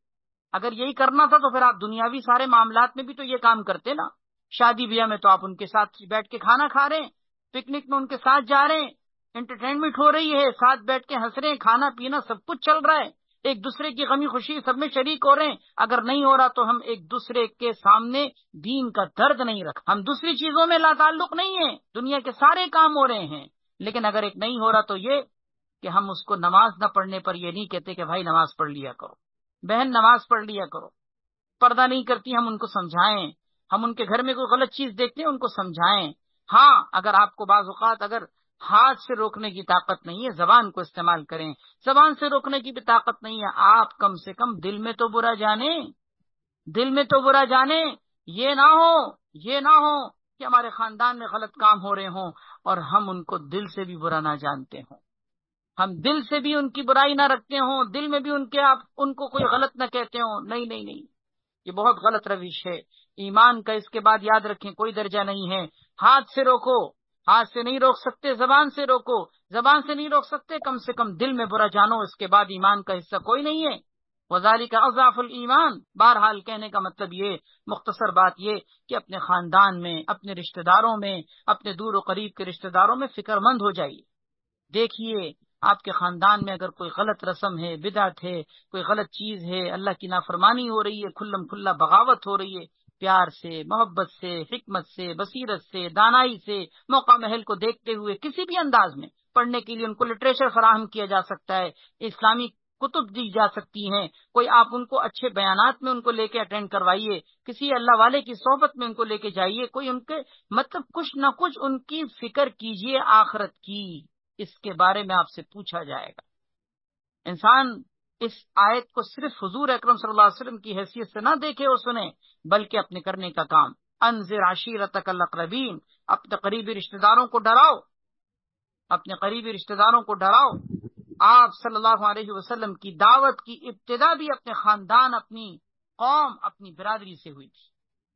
اگر یہی کرنا تھا تو پھر آپ دنیاوی سارے معاملات میں بھی تو یہ کام کرتے نا۔ شادی بیاہ میں تو آپ ان کے ساتھ بیٹھ کے کھانا کھا رہے ہیں، پکنک میں ان کے ساتھ جا رہے ہیں، انٹرٹینمنٹ ہو رہی ہے، ساتھ بیٹھ کے ہنس رہے ہیں، کھانا پینا سب کچھ چل رہا ہے، ایک دوسرے کی غمی خوشی سب میں شریک ہو رہے ہیں۔ اگر نہیں ہو رہا تو ہم ایک دوسرے کے سامنے دین کا درد نہیں رکھ، ہم دوسری چیزوں میں لا تعلق نہیں ہیں، دنیا کے سارے کام ہو رہے ہیں، لیکن اگر ایک نہیں ہو رہا تو یہ کہ ہم اس کو نماز نہ پڑھنے پر یہ نہیں کہتے کہ بھائی نماز پڑھ لیا کرو، بہن نماز پڑھ لیا کرو، پردہ نہیں کرتی ہم ان کو سمجھائیں، ہم ان کے گھر میں کوئی غلط چیز دیکھتے ہیں ان کو سمجھائیں۔ ہاں اگر آپ کو بعض اوقات اگر ہاتھ سے روکنے کی طاقت نہیں ہے، زبان کو استعمال کریں، زبان سے روکنے کی بھی طاقت نہیں ہے، آپ کم سے کم دل میں تو برا جانیں، یہ نہ ہو کہ ہمارے خاندان میں غلط کام ہو رہے ہوں اور ہم ان کو دل سے بھی برا نہ جانتے ہوں، ہم دل سے بھی ان کی برائی نہ رکھتے ہوں، دل میں بھی ان کو کوئی غلط نہ کہتے ہوں۔ نہیں نہیں نہیں، یہ بہت غلط روش ہے۔ ایمان کا اس کے بعد یاد رکھیں کوئی درجہ نہیں ہے۔ ہاتھ سے روکو، ہاتھ سے نہیں روک سکتے زبان سے روکو، زبان سے نہیں روک سکتے کم سے کم دل میں برا جانو، اس کے بعد ایمان کا حصہ کوئی نہیں ہے۔ وذالک اضعف الایمان، بہرحال کہنے کا مطلب یہ، مختصر بات یہ کہ اپنے خاندان میں، اپنے رشتہ داروں میں، اپنے دور و قریب کے رشتہ داروں میں فکر مند ہو جائیے۔ دیکھیے آپ کے خاندان میں اگر کوئی غلط رسم ہے، بدعت ہے، کوئی غلط چیز ہے، اللہ کی نافرمانی ہو رہی ہے، کھلم کھلا بغاوت ہو رہی ہے، پیار سے، محبت سے، حکمت سے، بصیرت سے، دانائی سے، موقع محل کو دیکھتے ہوئے کسی بھی انداز میں پڑھنے کے لیے ان کو لٹریچر فراہم کیا جا سکتا ہے، اسلامی کتب دی جا سکتی ہیں، کوئی آپ ان کو اچھے بیانات میں ان کو لے کے اٹینڈ کروائیے، کسی اللہ والے کی صحبت میں ان کو لے کے جائیے، کوئی ان کے مطلب کچھ نہ کچھ ان کی فکر کیجیے آخرت کی، اس کے بارے میں آپ سے پوچھا جائے گا۔ انسان اس آیت کو صرف حضور اکرم صلی اللہ علیہ وسلم کی حیثیت سے نہ دیکھے اور سنے، بلکہ اپنے کرنے کا کام۔ انذر عشیرتک الاقربین، اپنے قریبی رشتہ داروں کو ڈراؤ، اپنے قریبی رشتہ داروں کو ڈراؤ۔ آپ صلی اللہ علیہ وسلم کی دعوت کی ابتدا بھی اپنے خاندان، اپنی قوم، اپنی برادری سے ہوئی تھی۔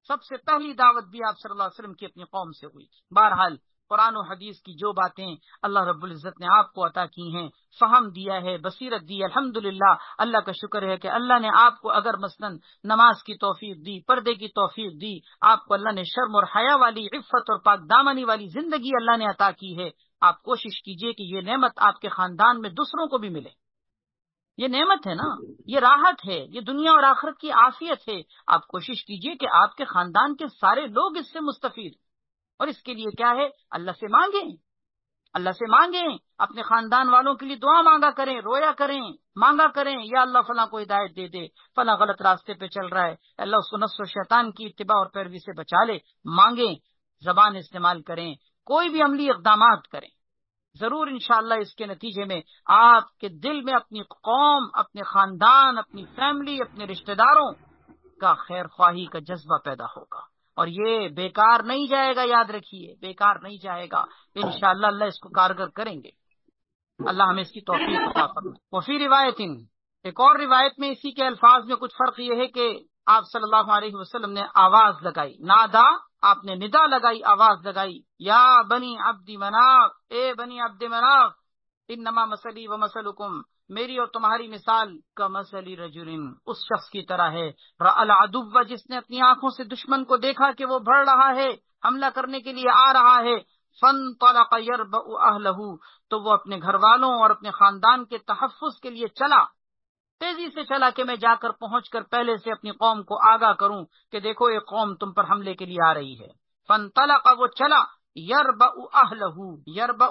سب سے پہلی دعوت بھی آپ صلی اللہ علیہ وسلم کی اپنی قوم سے ہوئی تھی۔ بہرحال قرآن و حدیث کی جو باتیں اللہ رب العزت نے آپ کو عطا کی ہیں، فہم دیا ہے، بصیرت دی، الحمدللہ اللہ کا شکر ہے کہ اللہ نے آپ کو اگر مثلاً نماز کی توفیق دی، پردے کی توفیق دی، آپ کو اللہ نے شرم اور حیا والی، عفت اور پاک دامنی والی زندگی اللہ نے عطا کی ہے۔ آپ کوشش کیجئے کہ یہ نعمت آپ کے خاندان میں دوسروں کو بھی ملے۔ یہ نعمت ہے نا، یہ راحت ہے، یہ دنیا اور آخرت کی عافیت ہے۔ آپ کوشش کیجئے کہ آپ کے خاندان کے سارے لوگ اس سے مستفید، اور اس کے لیے کیا ہے؟ اللہ سے مانگیں، اللہ سے مانگیں، اپنے خاندان والوں کے لیے دعا مانگا کریں، رویا کریں، مانگا کریں، یا اللہ فلاں کو ہدایت دے دے، فلاں غلط راستے پہ چل رہا ہے، اللہ اس کو نفس و شیطان کی اتباع اور پیروی سے بچا لے۔ مانگیں، زبان استعمال کریں، کوئی بھی عملی اقدامات کریں، ضرور انشاءاللہ اس کے نتیجے میں آپ کے دل میں اپنی قوم، اپنے خاندان، اپنی فیملی، اپنے رشتہ داروں کا خیر خواہی کا جذبہ پیدا ہوگا، اور یہ بیکار نہیں جائے گا، یاد رکھیے بیکار نہیں جائے گا، انشاءاللہ اللہ اس کو کارگر کریں گے۔ اللہ ہمیں اس کی توفیق عطا فرمائے۔ وفی روایت، ایک اور روایت میں اسی کے الفاظ میں کچھ فرق یہ ہے کہ آپ صلی اللہ علیہ وسلم نے آواز لگائی، نادا، آپ نے ندا لگائی، آواز لگائی، یا بنی عبد مناف، اے بنی عبد مناف، انما مثلی و مثلکم، میری اور تمہاری مثال کا مثلی رجل، اس شخص کی طرح ہے، رأى العدو، جس نے اپنی آنکھوں سے دشمن کو دیکھا کہ وہ بڑھ رہا ہے، حملہ کرنے کے لیے آ رہا ہے، فانطلق يربأ اهله، تو وہ اپنے گھر والوں اور اپنے خاندان کے تحفظ کے لیے چلا، تیزی سے چلا کہ میں جا کر پہنچ کر پہلے سے اپنی قوم کو آگاہ کروں کہ دیکھو یہ قوم تم پر حملے کے لیے آ رہی ہے۔ فانطلق، وہ چلا، یربأ اہلہ، یربأ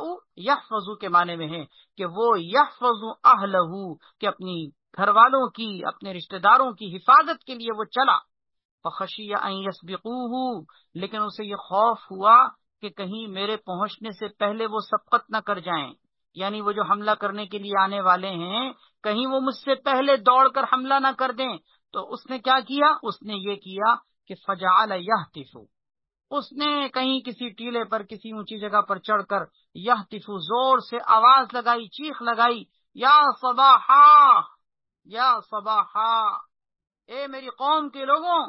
یحفظ کے معنی میں ہے کہ وہ یحفظ اہلہ، کہ اپنی گھر والوں کی، اپنے رشتہ داروں کی حفاظت کے لیے وہ چلا۔ فخشی ان یسبقوہ، لیکن اسے یہ خوف ہوا کہ کہیں میرے پہنچنے سے پہلے وہ سبقت نہ کر جائیں، یعنی وہ جو حملہ کرنے کے لیے آنے والے ہیں کہیں وہ مجھ سے پہلے دوڑ کر حملہ نہ کر دیں۔ تو اس نے کیا کیا؟ اس نے یہ کیا کہ فجعل یہتف، اس نے کہیں کسی ٹیلے پر، کسی اونچی جگہ پر چڑھ کر یہتف، زور سے آواز لگائی، چیخ لگائی، یا صباحا، یا صباحا، اے میری قوم کے لوگوں،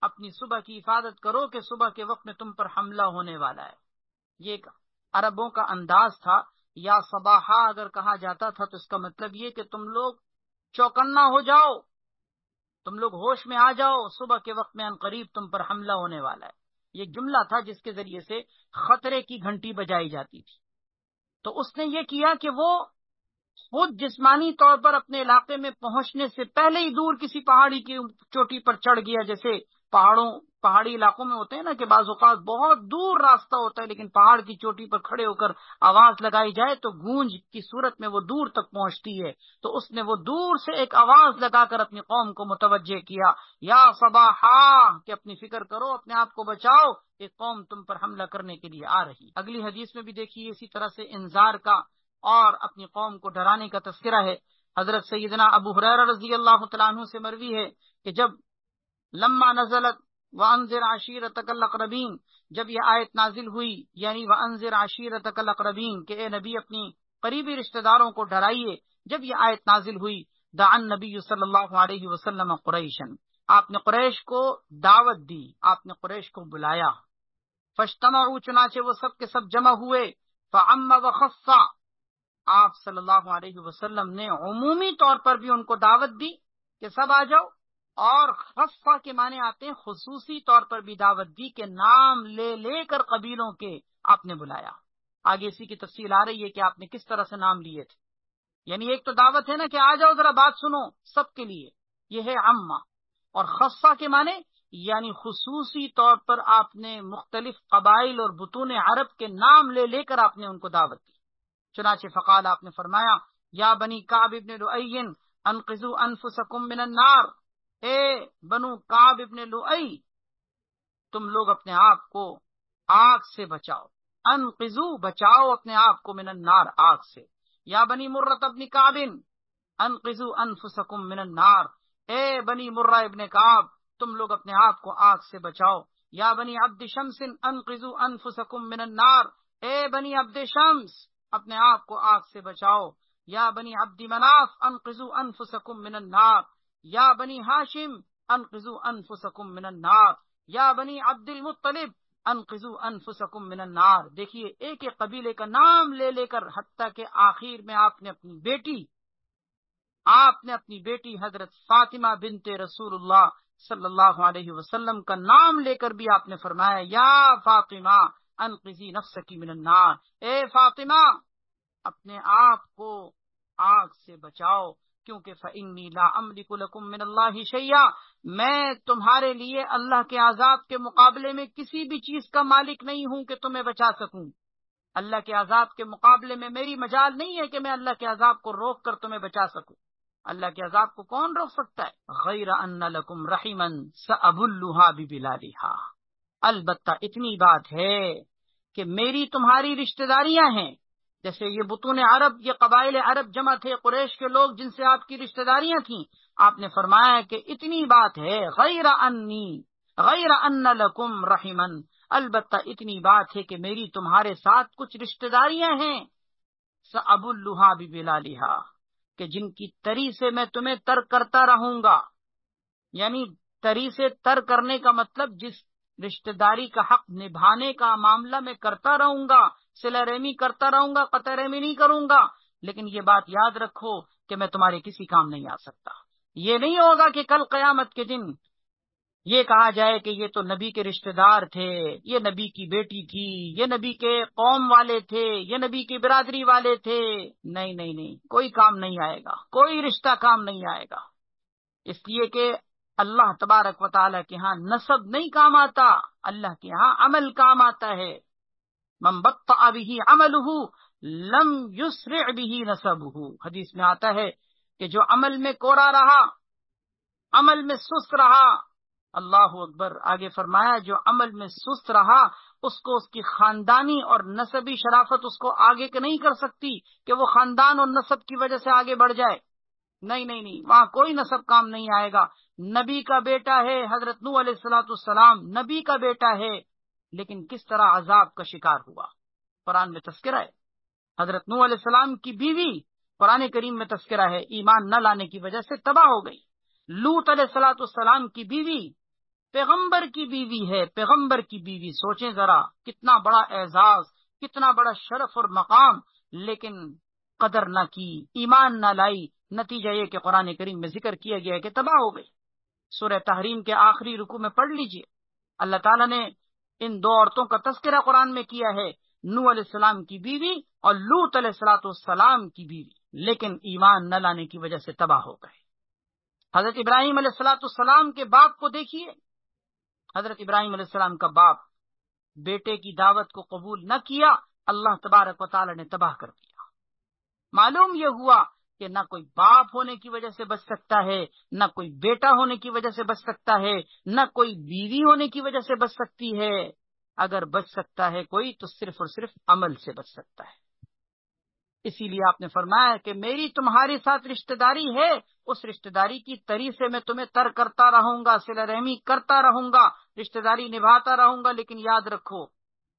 اپنی صبح کی حفاظت کرو کہ صبح کے وقت میں تم پر حملہ ہونے والا ہے۔ یہ ایک عربوں کا انداز تھا، یا صباحا اگر کہا جاتا تھا تو اس کا مطلب یہ کہ تم لوگ چوکنا ہو جاؤ، تم لوگ ہوش میں آ جاؤ، صبح کے وقت میں عنقریب تم پر حملہ ہونے والا ہے۔ یہ جملہ تھا جس کے ذریعے سے خطرے کی گھنٹی بجائی جاتی تھی۔ تو اس نے یہ کیا کہ وہ خود جسمانی طور پر اپنے علاقے میں پہنچنے سے پہلے ہی دور کسی پہاڑی کی چوٹی پر چڑھ گیا، جیسے پہاڑی علاقوں میں ہوتے ہیں نا کہ بعض اوقات بہت دور راستہ ہوتا ہے لیکن پہاڑ کی چوٹی پر کھڑے ہو کر آواز لگائی جائے تو گونج کی صورت میں وہ دور تک پہنچتی ہے۔ تو اس نے وہ دور سے ایک آواز لگا کر اپنی قوم کو متوجہ کیا، یا صباحا، کہ اپنی فکر کرو، اپنے آپ کو بچاؤ، ایک قوم تم پر حملہ کرنے کے لیے آ رہی۔ اگلی حدیث میں بھی دیکھیے اسی طرح سے انذار کا اور اپنی قوم کو ڈرانے کا تذکرہ ہے۔ حضرت سیدنا ابو ہریرہ رضی اللہ تعالیٰ عنہ سے مروی ہے کہ جب لما نزلت وَأَنذِرْ عَشِيرَتَكَ الْأَقْرَبِينَ، جب یہ آیت نازل ہوئی یعنی وَأَنذِرْ عَشِيرَتَكَ الْأَقْرَبِينَ کہ اے نبی اپنی قریبی رشتہ داروں کو ڈرائیے، جب یہ آیت نازل ہوئی دعا النبی صلی اللہ علیہ وسلم قریشا، آپ نے قریش کو دعوت دی، آپ نے قریش کو بلایا، فاجتمعوا چنانچہ وہ سب کے سب جمع ہوئے، فعم وخص، آپ صلی اللہ علیہ وسلم نے عمومی طور پر بھی ان کو دعوت دی کہ سب آ جاؤ، اور خصہ کے معنی آتے ہیں خصوصی طور پر بھی دعوت دی کہ نام لے لے کر قبیلوں کے آپ نے بلایا۔ آگے اسی کی تفصیل آ رہی ہے کہ آپ نے کس طرح سے نام لیے تھے، یعنی ایک تو دعوت ہے نا کہ آ جاؤ ذرا بات سنو سب کے لیے، یہ ہے عامہ، اور خصہ کے معنی یعنی خصوصی طور پر آپ نے مختلف قبائل اور بطون عرب کے نام لے لے کر آپ نے ان کو دعوت دی۔ چنانچہ فقال، آپ نے فرمایا، یا بنی کعب ابن لؤی انقذوا انفسکم من النار، اے بنو کعب ابن لؤی تم لوگ اپنے آپ کو آگ سے بچاؤ، انقذوا بچاؤ اپنے آپ کو، من النار آگ سے۔ یا بنی مرۃ ابن کعب انقذوا انفسکم من النار، اے بنی مرہ ابن کعب تم لوگ اپنے آپ کو آگ سے بچاؤ۔ یا بنی عبد شمس انقذوا انفسکم من النار، اے بنی عبد شمس اپنے آپ کو آگ سے بچاؤ۔ یا بنی عبد مناف انقذوا انفسکم من النار، یا بنی ہاشم انقذوا انفسکم من النار، یا بنی عبد المطلب انقذوا انفسکم من النار۔ دیکھیے ایک ایک قبیلے کا نام لے لے کر، حتیٰ کہ آخر میں آپ نے اپنی بیٹی حضرت فاطمہ بنت رسول اللہ صلی اللہ علیہ وسلم کا نام لے کر بھی آپ نے فرمایا، یا فاطمہ انقذی نفسکی من النار، اے فاطمہ اپنے آپ کو آگ سے بچاؤ، کیونکہ فإنی لا املک لکم من اللہ شیئا، میں تمہارے لیے اللہ کے عذاب کے مقابلے میں کسی بھی چیز کا مالک نہیں ہوں کہ تمہیں بچا سکوں۔ اللہ کے عذاب کے مقابلے میں میری مجال نہیں ہے کہ میں اللہ کے عذاب کو روک کر تمہیں بچا سکوں۔ اللہ کے عذاب کو کون روک سکتا ہے؟ غیر ان لکم رحما سأبلھا ببلالھا، البتہ اتنی بات ہے کہ میری تمہاری رشتہ داریاں ہیں، جیسے یہ بطون عرب، یہ قبائل عرب جمع تھے، قریش کے لوگ جن سے آپ کی رشتہ داریاں تھیں، آپ نے فرمایا کہ اتنی بات ہے، غیر ان لکم رحما، البتہ اتنی بات ہے کہ میری تمہارے ساتھ کچھ رشتہ داریاں ہیں، سأبلھا ببلالھا، کہ جن کی تری سے میں تمہیں تر کرتا رہوں گا، یعنی تری سے تر کرنے کا مطلب جس رشتہ داری کا حق نبھانے کا معاملہ میں کرتا رہوں گا، صلہ رحمی کرتا رہوں گا، قطع رحمی نہیں کروں گا، لیکن یہ بات یاد رکھو کہ میں تمہارے کسی کام نہیں آ سکتا۔ یہ نہیں ہوگا کہ کل قیامت کے دن یہ کہا جائے کہ یہ تو نبی کے رشتہ دار تھے، یہ نبی کی بیٹی تھی، یہ نبی کے قوم والے تھے، یہ نبی کی برادری والے تھے۔ نہیں نہیں نہیں، کوئی کام نہیں آئے گا، کوئی رشتہ کام نہیں آئے گا، اس لیے کہ اللہ تبارک و تعالیٰ کے ہاں نسب نہیں کام آتا، اللہ کے ہاں عمل کام آتا ہے۔ من بطأ به عملہ لم یسرع به نسبہ، حدیث میں آتا ہے کہ جو عمل میں کوڑا رہا، عمل میں سست رہا، اللہ اکبر، آگے فرمایا جو عمل میں سست رہا اس کو اس کی خاندانی اور نسبی شرافت اس کو آگے کے نہیں کر سکتی کہ وہ خاندان اور نسب کی وجہ سے آگے بڑھ جائے۔ نہیں نہیں نہیں، وہاں کوئی نسب کام نہیں آئے گا۔ نبی کا بیٹا ہے، حضرت نوح علیہ السلام نبی کا بیٹا ہے، لیکن کس طرح عذاب کا شکار ہوا، قرآن میں تذکرہ ہے۔ حضرت نوح علیہ السلام کی بیوی قرآن کریم میں تذکرہ ہے، ایمان نہ لانے کی وجہ سے تباہ ہو گئی۔ لوط علیہ السلام کی بیوی پیغمبر کی بیوی ہے، پیغمبر کی بیوی، سوچیں ذرا کتنا بڑا اعزاز، کتنا بڑا شرف اور مقام، لیکن قدر نہ کی، ایمان نہ لائی، نتیجہ یہ کہ قرآن کریم میں ذکر کیا گیا ہے کہ تباہ ہو گئی۔ سورہ تحریم کے آخری رکوع میں پڑھ لیجئے، اللہ تعالیٰ نے ان دو عورتوں کا تذکرہ قرآن میں کیا ہے، نوح علیہ السلام کی بیوی اور لوط علیہ السلام کی بیوی، لیکن ایمان نہ لانے کی وجہ سے تباہ ہو گئے۔ حضرت ابراہیم علیہ السلام کے باپ کو دیکھیے، حضرت ابراہیم علیہ السلام کا باپ بیٹے کی دعوت کو قبول نہ کیا، اللہ تبارک و تعالی نے تباہ کر دیا۔ معلوم یہ ہوا کہ نہ کوئی باپ ہونے کی وجہ سے بچ سکتا ہے، نہ کوئی بیٹا ہونے کی وجہ سے بچ سکتا ہے، نہ کوئی بیوی ہونے کی وجہ سے بچ سکتی ہے۔ اگر بچ سکتا ہے کوئی تو صرف اور صرف عمل سے بچ سکتا ہے۔ اسی لیے آپ نے فرمایا کہ میری تمہارے ساتھ رشتہ داری ہے، اس رشتہ داری کی تری سے میں تمہیں تر کرتا رہوں گا، صلہ رحمی کرتا رہوں گا، رشتہ داری نبھاتا رہوں گا، لیکن یاد رکھو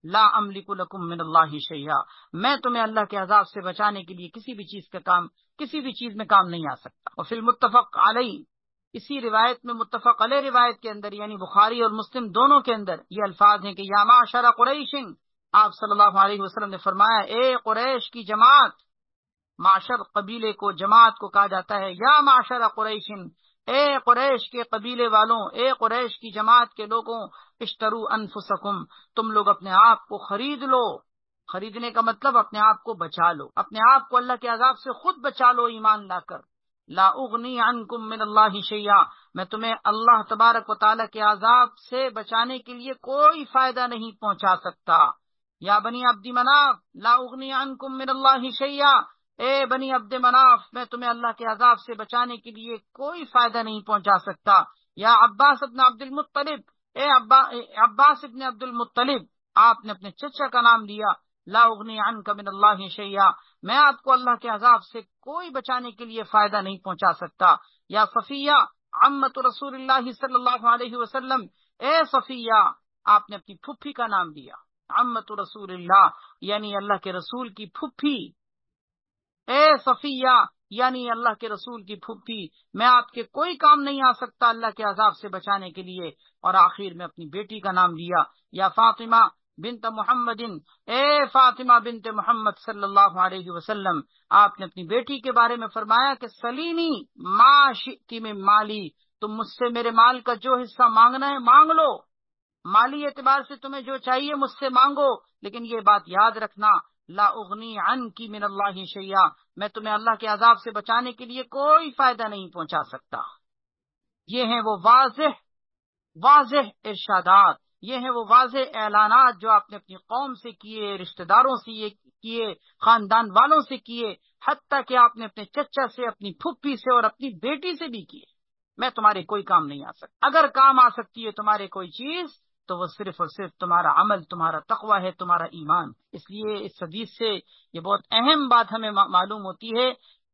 لا املک لکم من اللہ شیئا، میں تمہیں اللہ کے عذاب سے بچانے کے لیے کسی بھی چیز میں کام نہیں آ سکتا۔ اور فی المتفق علیہ، اسی روایت میں متفق علیہ روایت کے اندر یعنی بخاری اور مسلم دونوں کے اندر یہ الفاظ ہیں کہ یا معشر قریش، آپ صلی اللہ علیہ وسلم نے فرمایا اے قریش کی جماعت، معشر قبیلے کو جماعت کو کہا جاتا ہے، یا معشر قریش، اے قریش کے قبیلے والوں، اے قریش کی جماعت کے لوگوں، اشترو انفسکم، تم لوگ اپنے آپ کو خرید لو، خریدنے کا مطلب اپنے آپ کو بچا لو، اپنے آپ کو اللہ کے عذاب سے خود بچا لو ایمان لا کر۔ لا اغنی عنکم من اللہ شیئا، میں تمہیں اللہ تبارک و تعالی کے عذاب سے بچانے کے لیے کوئی فائدہ نہیں پہنچا سکتا۔ یا بنی عبد مناف لا اغنی عنکم من اللہ شیئا، اے بنی عبد مناف میں تمہیں اللہ کے عذاب سے بچانے کے لیے کوئی فائدہ نہیں پہنچا سکتا۔ یا عباس ابن عبد المطلب، اے عباس ابن عبد المطلب، آپ نے اپنے چچا کا نام لیا، لا اغنی عنک من اللہ شیئا، میں آپ کو اللہ کے عذاب سے کوئی بچانے کے لیے فائدہ نہیں پہنچا سکتا۔ یا صفیہ عمت رسول اللہ صلی اللہ علیہ وسلم، اے صفیہ، آپ نے اپنی پھپھی کا نام لیا، عمت رسول اللہ یعنی اللہ کے رسول کی پھپھی، اے صفیہ یعنی اللہ کے رسول کی پھپھی، میں آپ کے کوئی کام نہیں آ سکتا اللہ کے عذاب سے بچانے کے لیے۔ اور آخر میں اپنی بیٹی کا نام لیا، یا فاطمہ بنت محمد، اے فاطمہ بنت محمد صلی اللہ علیہ وسلم، آپ نے اپنی بیٹی کے بارے میں فرمایا کہ سلینی ما شئتی من مالی، تم مجھ سے میرے مال کا جو حصہ مانگنا ہے مانگ لو، مالی اعتبار سے تمہیں جو چاہیے مجھ سے مانگو، لیکن یہ بات یاد رکھنا لا اغنی عنکی من اللہ شیئا، میں تمہیں اللہ کے عذاب سے بچانے کے لیے کوئی فائدہ نہیں پہنچا سکتا۔ یہ ہیں وہ واضح ارشادات، یہ ہیں وہ واضح اعلانات جو آپ نے اپنی قوم سے کیے، رشتہ داروں سے یہ کیے، خاندان والوں سے کیے، حتیٰ کہ آپ نے اپنے چچا سے، اپنی پھپھی سے اور اپنی بیٹی سے بھی کیے۔ میں تمہارے کوئی کام نہیں آ سکتا، اگر کام آ سکتی ہے تمہارے کوئی چیز تو وہ صرف اور صرف تمہارا عمل، تمہارا تقوی ہے، تمہارا ایمان۔ اس لیے اس حدیث سے یہ بہت اہم بات ہمیں معلوم ہوتی ہے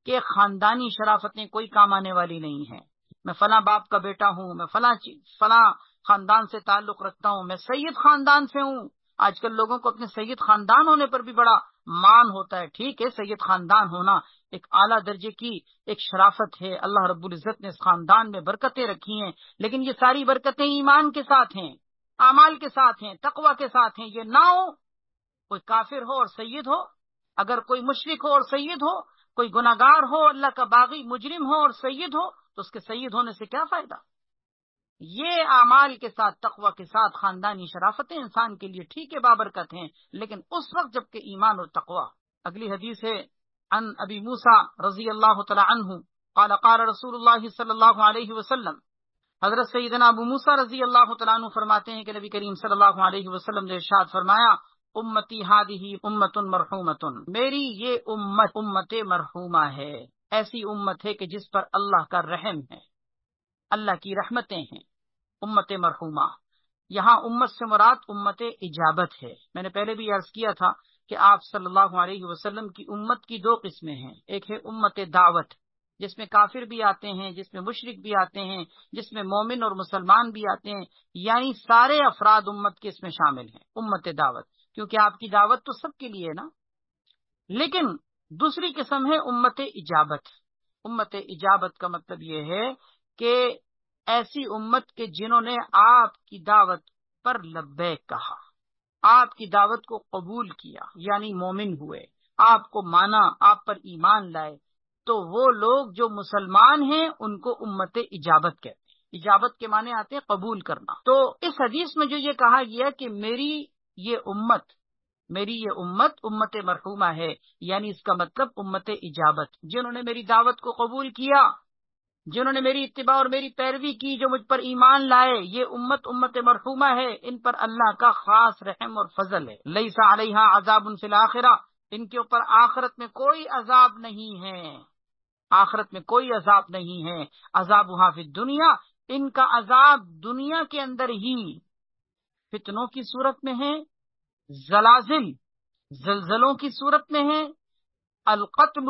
کہ خاندانی شرافتیں کوئی کام آنے والی نہیں ہیں۔ میں فلاں باپ کا بیٹا ہوں، میں فلاں خاندان سے تعلق رکھتا ہوں، میں سید خاندان سے ہوں۔ آج کل لوگوں کو اپنے سید خاندان ہونے پر بھی بڑا مان ہوتا ہے، ٹھیک ہے، سید خاندان ہونا ایک اعلیٰ درجے کی ایک شرافت ہے، اللہ رب العزت نے اس خاندان میں برکتیں رکھی ہیں، لیکن یہ ساری برکتیں ایمان کے ساتھ ہیں، اعمال کے ساتھ ہیں، تقوی کے ساتھ ہیں۔ یہ نہ ہو کوئی کافر ہو اور سید ہو، اگر کوئی مشرک ہو اور سید ہو، کوئی گناہگار ہو، اللہ کا باغی مجرم ہو اور سید ہو، تو اس کے سید ہونے سے کیا فائدہ؟ یہ اعمال کے ساتھ، تقوی کے ساتھ خاندانی شرافتیں انسان کے لیے ٹھیک ہے، بابرکت ہیں، لیکن اس وقت جب کہ ایمان اور تقوی۔ اگلی حدیث ہے عن ابی موسیٰ رضی اللہ تعالی عنہ قال قال رسول اللہ صلی اللہ علیہ وسلم، حضرت سیدنا ابو موسیٰ رضی اللہ تعالیٰ عنہ فرماتے ہیں کہ نبی کریم صلی اللہ علیہ وسلم نے ارشاد فرمایا، امتی ہادہ امت مرحومۃ، میری یہ امت مرحومہ ہے، ایسی امت ہے کہ جس پر اللہ کا رحم ہے، اللہ کی رحمتیں ہیں، امت مرحومہ۔ یہاں امت سے مراد امت اجابت ہے۔ میں نے پہلے بھی عرض کیا تھا کہ آپ صلی اللہ علیہ وسلم کی امت کی دو قسمیں ہیں، ایک ہے امت دعوت، جس میں کافر بھی آتے ہیں، جس میں مشرک بھی آتے ہیں، جس میں مومن اور مسلمان بھی آتے ہیں، یعنی سارے افراد امت کے اس میں شامل ہیں، امت دعوت، کیونکہ آپ کی دعوت تو سب کے لیے ہے نا۔ لیکن دوسری قسم ہے امت اجابت۔ امت اجابت کا مطلب یہ ہے کہ ایسی امت کے جنہوں نے آپ کی دعوت پر لبیک کہا، آپ کی دعوت کو قبول کیا، یعنی مومن ہوئے، آپ کو مانا، آپ پر ایمان لائے، تو وہ لوگ جو مسلمان ہیں ان کو امت اجابت کہتے ہیں۔ اجابت کے معنی آتے ہیں قبول کرنا۔ تو اس حدیث میں جو یہ کہا گیا کہ میری یہ امت امت مرحومہ ہے، یعنی اس کا مطلب امت اجابت، جنہوں نے میری دعوت کو قبول کیا، جنہوں نے میری اتباع اور میری پیروی کی، جو مجھ پر ایمان لائے، یہ امت مرحومہ ہے، ان پر اللہ کا خاص رحم اور فضل ہے۔ لیس علیہا عذاب فی الآخرہ، ان کے اوپر آخرت میں کوئی عذاب نہیں ہے، آخرت میں کوئی عذاب نہیں ہے۔ عذابھا فی الدنیا، ان کا عذاب دنیا کے اندر ہی فتنوں کی صورت میں ہے، زلزلوں کی صورت میں ہے، القتل،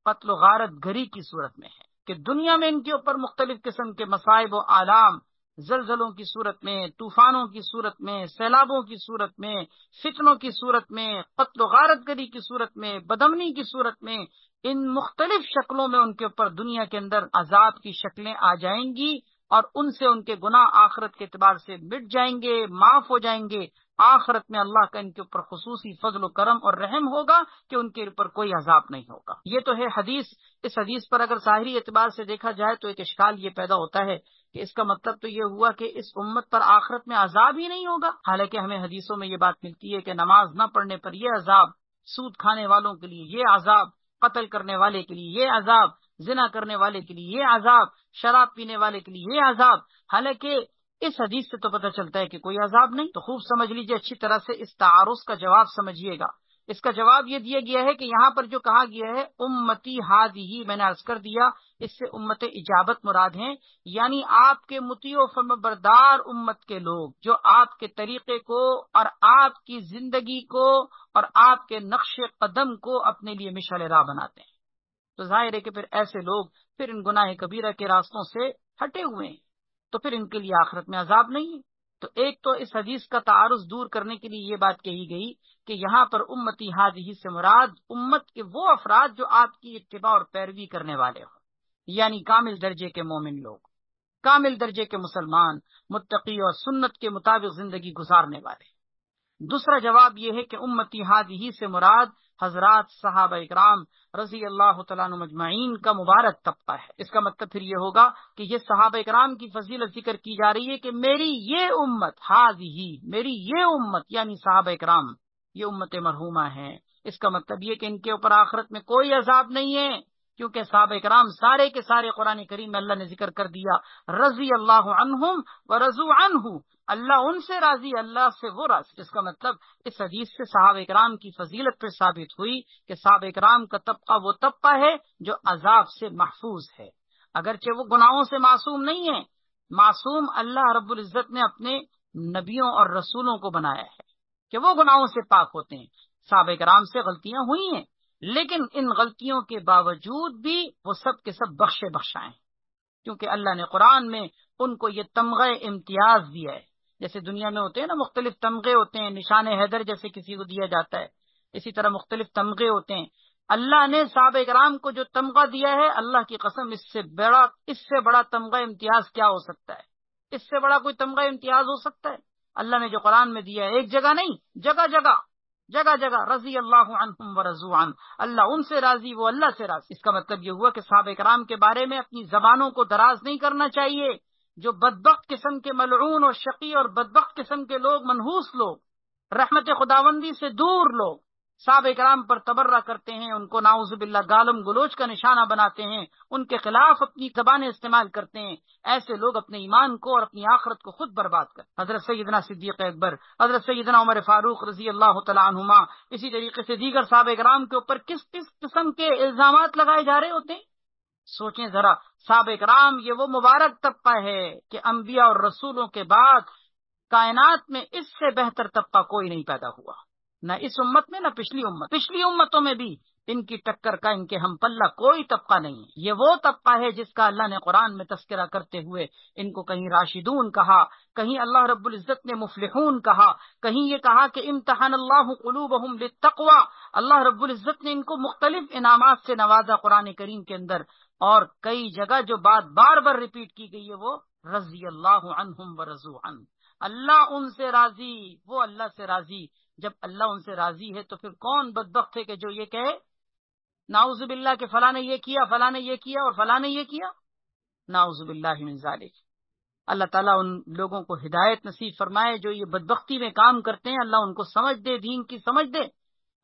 قتل و غارت گری کی صورت میں ہے، کہ دنیا میں ان کے اوپر مختلف قسم کے مصائب و آلام، زلزلوں کی صورت میں، طوفانوں کی صورت میں، سیلابوں کی صورت میں، فتنوں کی صورت میں، قتل و غارت گری کی صورت میں، بدامنی کی صورت میں، ان مختلف شکلوں میں ان کے اوپر دنیا کے اندر عذاب کی شکلیں آ جائیں گی، اور ان سے ان کے گناہ آخرت کے اعتبار سے مٹ جائیں گے، معاف ہو جائیں گے۔ آخرت میں اللہ کا ان کے اوپر خصوصی فضل و کرم اور رحم ہوگا کہ ان کے اوپر کوئی عذاب نہیں ہوگا۔ یہ تو ہے حدیث۔ اس حدیث پر اگر ظاہری اعتبار سے دیکھا جائے تو ایک اشکال یہ پیدا ہوتا ہے کہ اس کا مطلب تو یہ ہوا کہ اس امت پر آخرت میں عذاب ہی نہیں ہوگا، حالانکہ ہمیں حدیثوں میں یہ بات ملتی ہے کہ نماز نہ پڑھنے پر یہ عذاب، سود کھانے والوں کے لیے یہ عذاب، قتل کرنے والے کے لیے یہ عذاب، زنا کرنے والے کے لیے یہ عذاب، شراب پینے والے کے لیے یہ عذاب۔ حالانکہ اس حدیث سے تو پتہ چلتا ہے کہ کوئی عذاب نہیں۔ تو خوب سمجھ لیجئے، اچھی طرح سے اس تعارض کا جواب سمجھیے گا۔ اس کا جواب یہ دیا گیا ہے کہ یہاں پر جو کہا گیا ہے امتی ہادی، میں نے عرض کر دیا اس سے امت اجابت مراد ہیں، یعنی آپ کے مطیع و فرمانبردار امت کے لوگ جو آپ کے طریقے کو اور آپ کی زندگی کو اور آپ کے نقش قدم کو اپنے لیے مشعل راہ بناتے ہیں۔ تو ظاہر ہے کہ پھر ایسے لوگ پھر ان گناہ کبیرہ کے راستوں سے ہٹے ہوئے ہیں، تو پھر ان کے لیے آخرت میں عذاب نہیں ہے۔ تو ایک تو اس حدیث کا تعارض دور کرنے کے لیے یہ بات کہی گئی کہ یہاں پر امتی ہادی سے مراد امت کے وہ افراد جو آپ کی اتباع اور پیروی کرنے والے ہوں، یعنی کامل درجے کے مومن لوگ، کامل درجے کے مسلمان، متقی اور سنت کے مطابق زندگی گزارنے والے۔ دوسرا جواب یہ ہے کہ امتی ہادی سے مراد حضرات صحابہ اکرام رضی اللہ تعالیٰ عنہم اجمعین کا مبارک طبقہ ہے۔ اس کا مطلب پھر یہ ہوگا کہ یہ صحابہ اکرام کی فضیلت ذکر کی جا رہی ہے کہ میری یہ امت ہادی، میری یہ امت یعنی صحابہ اکرام، یہ امت مرحومہ ہے۔ اس کا مطلب یہ کہ ان کے اوپر آخرت میں کوئی عذاب نہیں ہے، کیونکہ صحابہ اکرام سارے کے سارے قرآن کریم میں اللہ نے ذکر کر دیا رضی اللہ عنہم ورضوا عنہ، اللہ ان سے راضی، اللہ سے وہ راضی۔ اس کا مطلب اس حدیث سے صحابہ اکرام کی فضیلت پر ثابت ہوئی کہ صحابہ اکرام کا طبقہ وہ طبقہ ہے جو عذاب سے محفوظ ہے، اگرچہ وہ گناہوں سے معصوم نہیں ہے۔ معصوم اللہ رب العزت نے اپنے نبیوں اور رسولوں کو بنایا ہے کہ وہ گناہوں سے پاک ہوتے ہیں۔ صحابہ اکرام سے غلطیاں ہوئی ہیں، لیکن ان غلطیوں کے باوجود بھی وہ سب کے سب بخشے بخشائیں، کیونکہ اللہ نے قرآن میں ان کو یہ تمغہ امتیاز دیا ہے۔ جیسے دنیا میں ہوتے ہیں نا مختلف تمغے ہوتے ہیں، نشان حیدر جیسے کسی کو دیا جاتا ہے، اسی طرح مختلف تمغے ہوتے ہیں۔ اللہ نے صحابہ کرام کو جو تمغہ دیا ہے، اللہ کی قسم اس سے بڑا تمغہ امتیاز کیا ہو سکتا ہے؟ اس سے بڑا کوئی تمغہ امتیاز ہو سکتا ہے؟ اللہ نے جو قرآن میں دیا ہے، ایک جگہ نہیں، جگہ جگہ رضی اللہ عنہم ورضوا عنہ، اللہ ان سے راضی، وہ اللہ سے راضی۔ اس کا مطلب یہ ہوا کہ صحابہ کرام کے بارے میں اپنی زبانوں کو دراز نہیں کرنا چاہیے۔ جو بدبخت قسم کے ملعون اور شقی اور بدبخت قسم کے لوگ، منحوس لوگ، رحمت خداوندی سے دور لوگ صحابہ کرام پر تبرہ کرتے ہیں، ان کو نعوذ باللہ گالم گلوچ کا نشانہ بناتے ہیں، ان کے خلاف اپنی زبانیں استعمال کرتے ہیں، ایسے لوگ اپنے ایمان کو اور اپنی آخرت کو خود برباد کرتے۔ حضرت سیدنا صدیق اکبر، حضرت سیدنا عمر فاروق رضی اللہ تعالیٰ عنہما، اسی طریقے سے دیگر صحابہ کرام کے اوپر کس کس قسم کے الزامات لگائے جا رہے ہوتے ہیں؟ سوچیں ذرا، صحابہ کرام یہ وہ مبارک طبقہ ہے کہ انبیاء اور رسولوں کے بعد کائنات میں اس سے بہتر طبقہ کوئی نہیں پیدا ہوا، نہ اس امت میں نہ پچھلی امتوں میں بھی ان کی ٹکر کا، ان کے ہم پلہ کوئی طبقہ نہیں ہے۔ یہ وہ طبقہ ہے جس کا اللہ نے قرآن میں تذکرہ کرتے ہوئے ان کو کہیں راشدون کہا، کہیں اللہ رب العزت نے مفلحون کہا، کہیں یہ کہا کہ امتحن اللہ قلوبہم للتقوی، اللہ رب العزت نے ان کو مختلف انعامات سے نوازا قرآن کریم کے اندر، اور کئی جگہ جو بات بار بار ریپیٹ کی گئی ہے وہ رضی اللہ عنہم ورضوا عنہ، اللہ ان سے راضی، وہ اللہ سے راضی۔ جب اللہ ان سے راضی ہے تو پھر کون بدبخت ہے کہ جو یہ کہے نعوذ باللہ کہ فلاں نے یہ کیا، فلاں نے یہ کیا اور فلاں نے یہ کیا؟ نعوذ باللہ من ذالک۔ اللہ تعالیٰ ان لوگوں کو ہدایت نصیب فرمائے جو یہ بدبختی میں کام کرتے ہیں، اللہ ان کو سمجھ دے، دین کی سمجھ دے،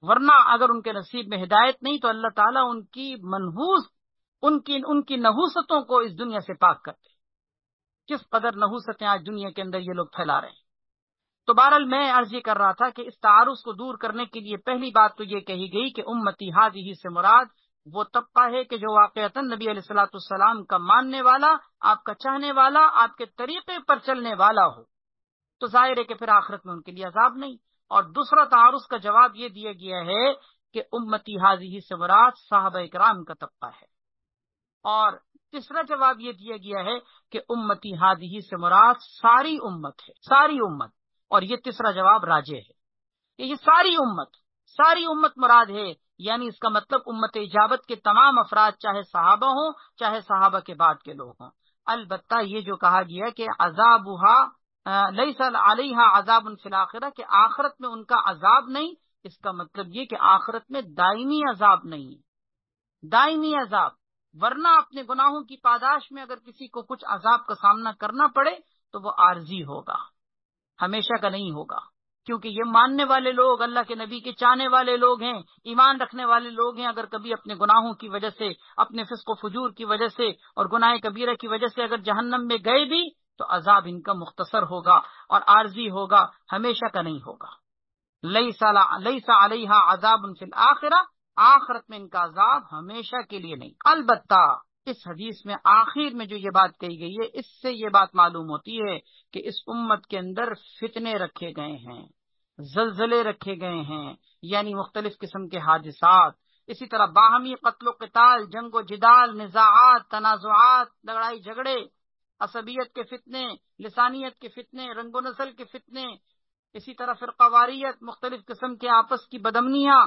ورنہ اگر ان کے نصیب میں ہدایت نہیں تو اللہ تعالیٰ ان کی منحوس، ان کی نحوستوں کو اس دنیا سے پاک کرتے۔ کس قدر نحوستیں آج دنیا کے اندر یہ لوگ پھیلا رہے ہیں۔ تو بہرحال میں عرض یہ کر رہا تھا کہ اس تعارض کو دور کرنے کے لیے پہلی بات تو یہ کہی گئی کہ امتی ہادی سے مراد وہ طبقہ ہے کہ جو واقعتاً نبی علیہ الصلوۃ والسلام کا ماننے والا، آپ کا چاہنے والا، آپ کے طریقے پر چلنے والا ہو، تو ظاہر ہے کہ پھر آخرت میں ان کے لیے عذاب نہیں۔ اور دوسرا تعارض کا جواب یہ دیا گیا ہے کہ امتی حاضی سے مراد صحابہ اکرام کا طبقہ ہے، اور تیسرا جواب یہ دیا گیا ہے کہ امتی حاضی سے مراد ساری امت ہے، ساری امت، اور یہ تیسرا جواب راجح ہے کہ یہ ساری امت مراد ہے، یعنی اس کا مطلب امت اجابت کے تمام افراد، چاہے صحابہ ہوں چاہے صحابہ کے بعد کے لوگ ہوں۔ البتہ یہ جو کہا گیا کہ عذابھا لیس علیہا عذاب فی الآخرہ، کہ آخرت میں ان کا عذاب نہیں، اس کا مطلب یہ کہ آخرت میں دائمی عذاب نہیں، دائمی عذاب، ورنہ اپنے گناہوں کی پاداش میں اگر کسی کو کچھ عذاب کا سامنا کرنا پڑے تو وہ عارضی ہوگا، ہمیشہ کا نہیں ہوگا، کیونکہ یہ ماننے والے لوگ اللہ کے نبی کے چاہنے والے لوگ ہیں، ایمان رکھنے والے لوگ ہیں۔ اگر کبھی اپنے گناہوں کی وجہ سے، اپنے فسق و فجور کی وجہ سے اور گناہ کبیرہ کی وجہ سے اگر جہنم میں گئے بھی تو عذاب ان کا مختصر ہوگا اور عارضی ہوگا، ہمیشہ کا نہیں ہوگا۔ لیس علیہا عذاب فی الآخرہ، آخرت میں ان کا عذاب ہمیشہ کے لیے نہیں۔ البتہ اس حدیث میں آخر میں جو یہ بات کہی گئی ہے، اس سے یہ بات معلوم ہوتی ہے کہ اس امت کے اندر فتنے رکھے گئے ہیں، زلزلے رکھے گئے ہیں، یعنی مختلف قسم کے حادثات، اسی طرح باہمی قتل و قتال، جنگ و جدال، نزاعات، تنازعات، لڑائی جھگڑے، عصبیت کے فتنے، لسانیت کے فتنے، رنگ و نسل کے فتنے، اسی طرح فرقہ واریت، مختلف قسم کے آپس کی بدامنیاں،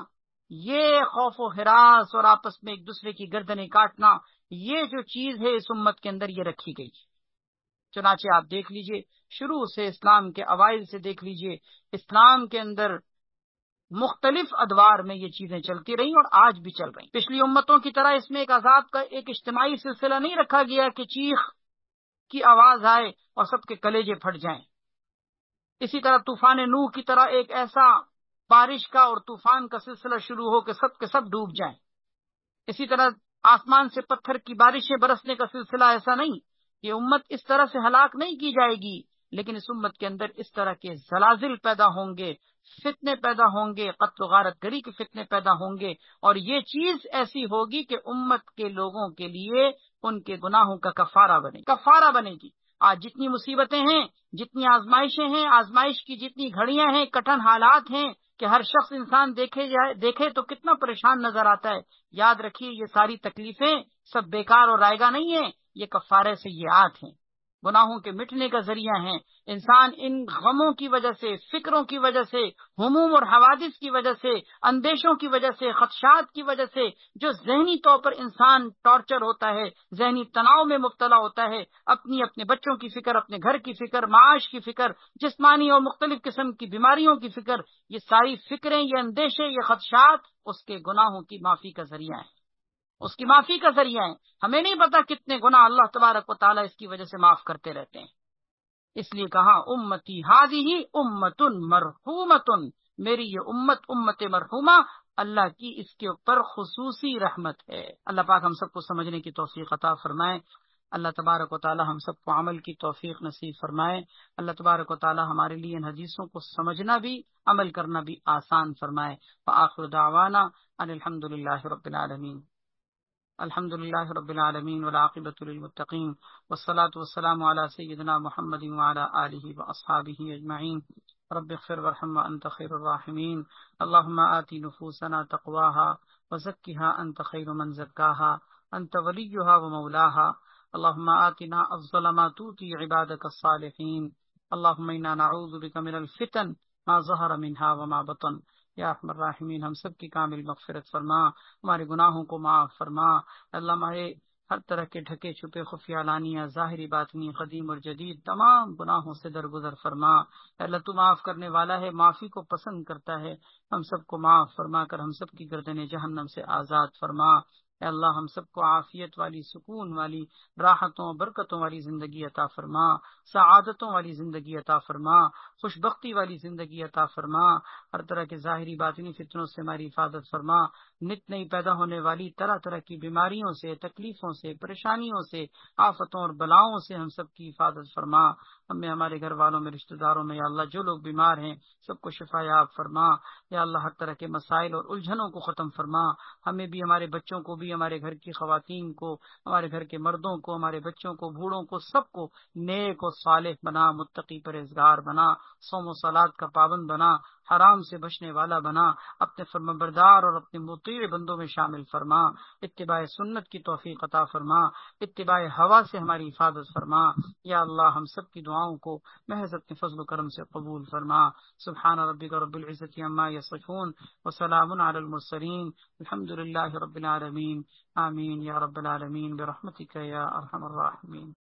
یہ خوف و ہراس اور آپس میں ایک دوسرے کی گردنیں کاٹنا، یہ جو چیز ہے اس امت کے اندر یہ رکھی گئی۔ چنانچہ آپ دیکھ لیجئے، شروع سے اسلام کے اوائل سے دیکھ لیجئے، اسلام کے اندر مختلف ادوار میں یہ چیزیں چلتی رہی اور آج بھی چل رہی۔ پچھلی امتوں کی طرح اس میں ایک عذاب کا ایک اجتماعی سلسلہ نہیں رکھا گیا کہ چیخ کی آواز آئے اور سب کے کلیجے پھٹ جائیں۔ اسی طرح طوفان نوح کی طرح ایک ایسا بارش کا اور طوفان کا سلسلہ شروع ہو کہ سب کے سب ڈوب جائیں۔ اسی طرح آسمان سے پتھر کی بارشیں برسنے کا سلسلہ ایسا نہیں، یہ امت اس طرح سے ہلاک نہیں کی جائے گی، لیکن اس امت کے اندر اس طرح کے زلازل پیدا ہوں گے، فتنے پیدا ہوں گے، قتل و غارت گری کے فتنے پیدا ہوں گے، اور یہ چیز ایسی ہوگی کہ امت کے لوگوں کے لیے ان کے گناہوں کا کفارہ بنے گی۔ آج جتنی مصیبتیں ہیں، جتنی آزمائشیں ہیں، آزمائش کی جتنی گھڑیاں ہیں، کٹھن حالات ہیں کہ ہر شخص انسان دیکھے تو کتنا پریشان نظر آتا ہے، یاد رکھیے یہ ساری تکلیفیں سب بیکار اور رائگاں نہیں ہیں، یہ کفارے سیئات ہیں، گناہوں کے مٹنے کا ذریعہ ہیں۔ انسان ان غموں کی وجہ سے، فکروں کی وجہ سے، ہموم اور حوادث کی وجہ سے، اندیشوں کی وجہ سے، خدشات کی وجہ سے جو ذہنی طور پر انسان ٹارچر ہوتا ہے، ذہنی تناؤ میں مبتلا ہوتا ہے، اپنے بچوں کی فکر، اپنے گھر کی فکر، معاش کی فکر، جسمانی اور مختلف قسم کی بیماریوں کی فکر، یہ ساری فکریں، یہ اندیشے، یہ خدشات اس کے گناہوں کی معافی کا ذریعہ ہیں، اس کی معافی کا ذریعہ ہے۔ ہمیں نہیں پتا کتنے گناہ اللہ تبارک و تعالیٰ اس کی وجہ سے معاف کرتے رہتے ہیں۔ اس لیے کہا امتی ہادی امت مرحومت، میری یہ امت مرحومہ، اللہ کی اس کے اوپر خصوصی رحمت ہے۔ اللہ پاک ہم سب کو سمجھنے کی توفیق عطا فرمائے، اللہ تبارک و تعالی ہم سب کو عمل کی توفیق نصیب فرمائے، اللہ تبارک و تعالی ہمارے لیے ان حدیثوں کو سمجھنا بھی، عمل کرنا بھی آسان فرمائے۔ وآخر دعوانا ان الحمد للہ رب العالمین۔ الحمد للہ رب العالمین والعاقبۃ للمتقین والصلاة والسلام علی سیدنا محمد وعلی آلہ واصحابہ اجمعین۔ رب اغفر وارحم وانت خیر الراحمین۔ اللهم آت نفوسنا تقواها وزکها انت خیر من زکاها انت ولیها ومولاها۔ اللهم آتنا افضل ما تؤتی عبادك الصالحین۔ اللهم انا نعوذ بك من الفتن ما ظهر منها وما بطن۔ یا ارحم الراحمین ہم سب کی کامل مغفرت فرما، ہمارے گناہوں کو معاف فرما، اللہ ہمارے ہر طرح کے ڈھکے چھپے خفیہ علانیہ، ظاہری باطنی، قدیم اور جدید تمام گناہوں سے درگزر فرما۔ اللہ تو معاف کرنے والا ہے، معافی کو پسند کرتا ہے، ہم سب کو معاف فرما کر ہم سب کی گردنیں جہنم سے آزاد فرما۔ اے اللہ ہم سب کو عافیت والی، سکون والی، راحتوں برکتوں والی زندگی عطا فرما، سعادتوں والی زندگی عطا فرما، خوش بختی والی زندگی عطا فرما، ہر طرح کے ظاہری باطنی فتنوں سے ہماری حفاظت فرما، نت نئی پیدا ہونے والی طرح طرح کی بیماریوں سے، تکلیفوں سے، پریشانیوں سے، آفتوں اور بلاؤں سے ہم سب کی حفاظت فرما، ہمیں، ہمارے گھر والوں میں، رشتہ داروں میں، یا اللہ جو لوگ بیمار ہیں سب کو شفا یاب فرما، یا اللہ ہر طرح کے مسائل اور الجھنوں کو ختم فرما، ہمیں بھی، ہمارے بچوں کو بھی، ہمارے گھر کی خواتین کو، ہمارے گھر کے مردوں کو، ہمارے بچوں کو، بوڑھوں کو، سب کو نیک و صالح بنا، متقی پرہیزگار بنا، صوم و صلات کا پابند بنا، حرام سے بچنے والا بنا، اپنے فرمانبردار اور اپنے مطیع بندوں میں شامل فرما، اتباع سنت کی توفیق عطا فرما، اتباع ہوا سے ہماری حفاظت فرما۔ یا اللہ ہم سب کی دعاؤں کو محض اپنے فضل و کرم سے قبول فرما۔ سبحان ربک رب العزت عما یصفون وسلام علی المرسلین الحمد للہ رب العالمین، آمین یا رب العالمین برحمتک یا ارحم الراحمین۔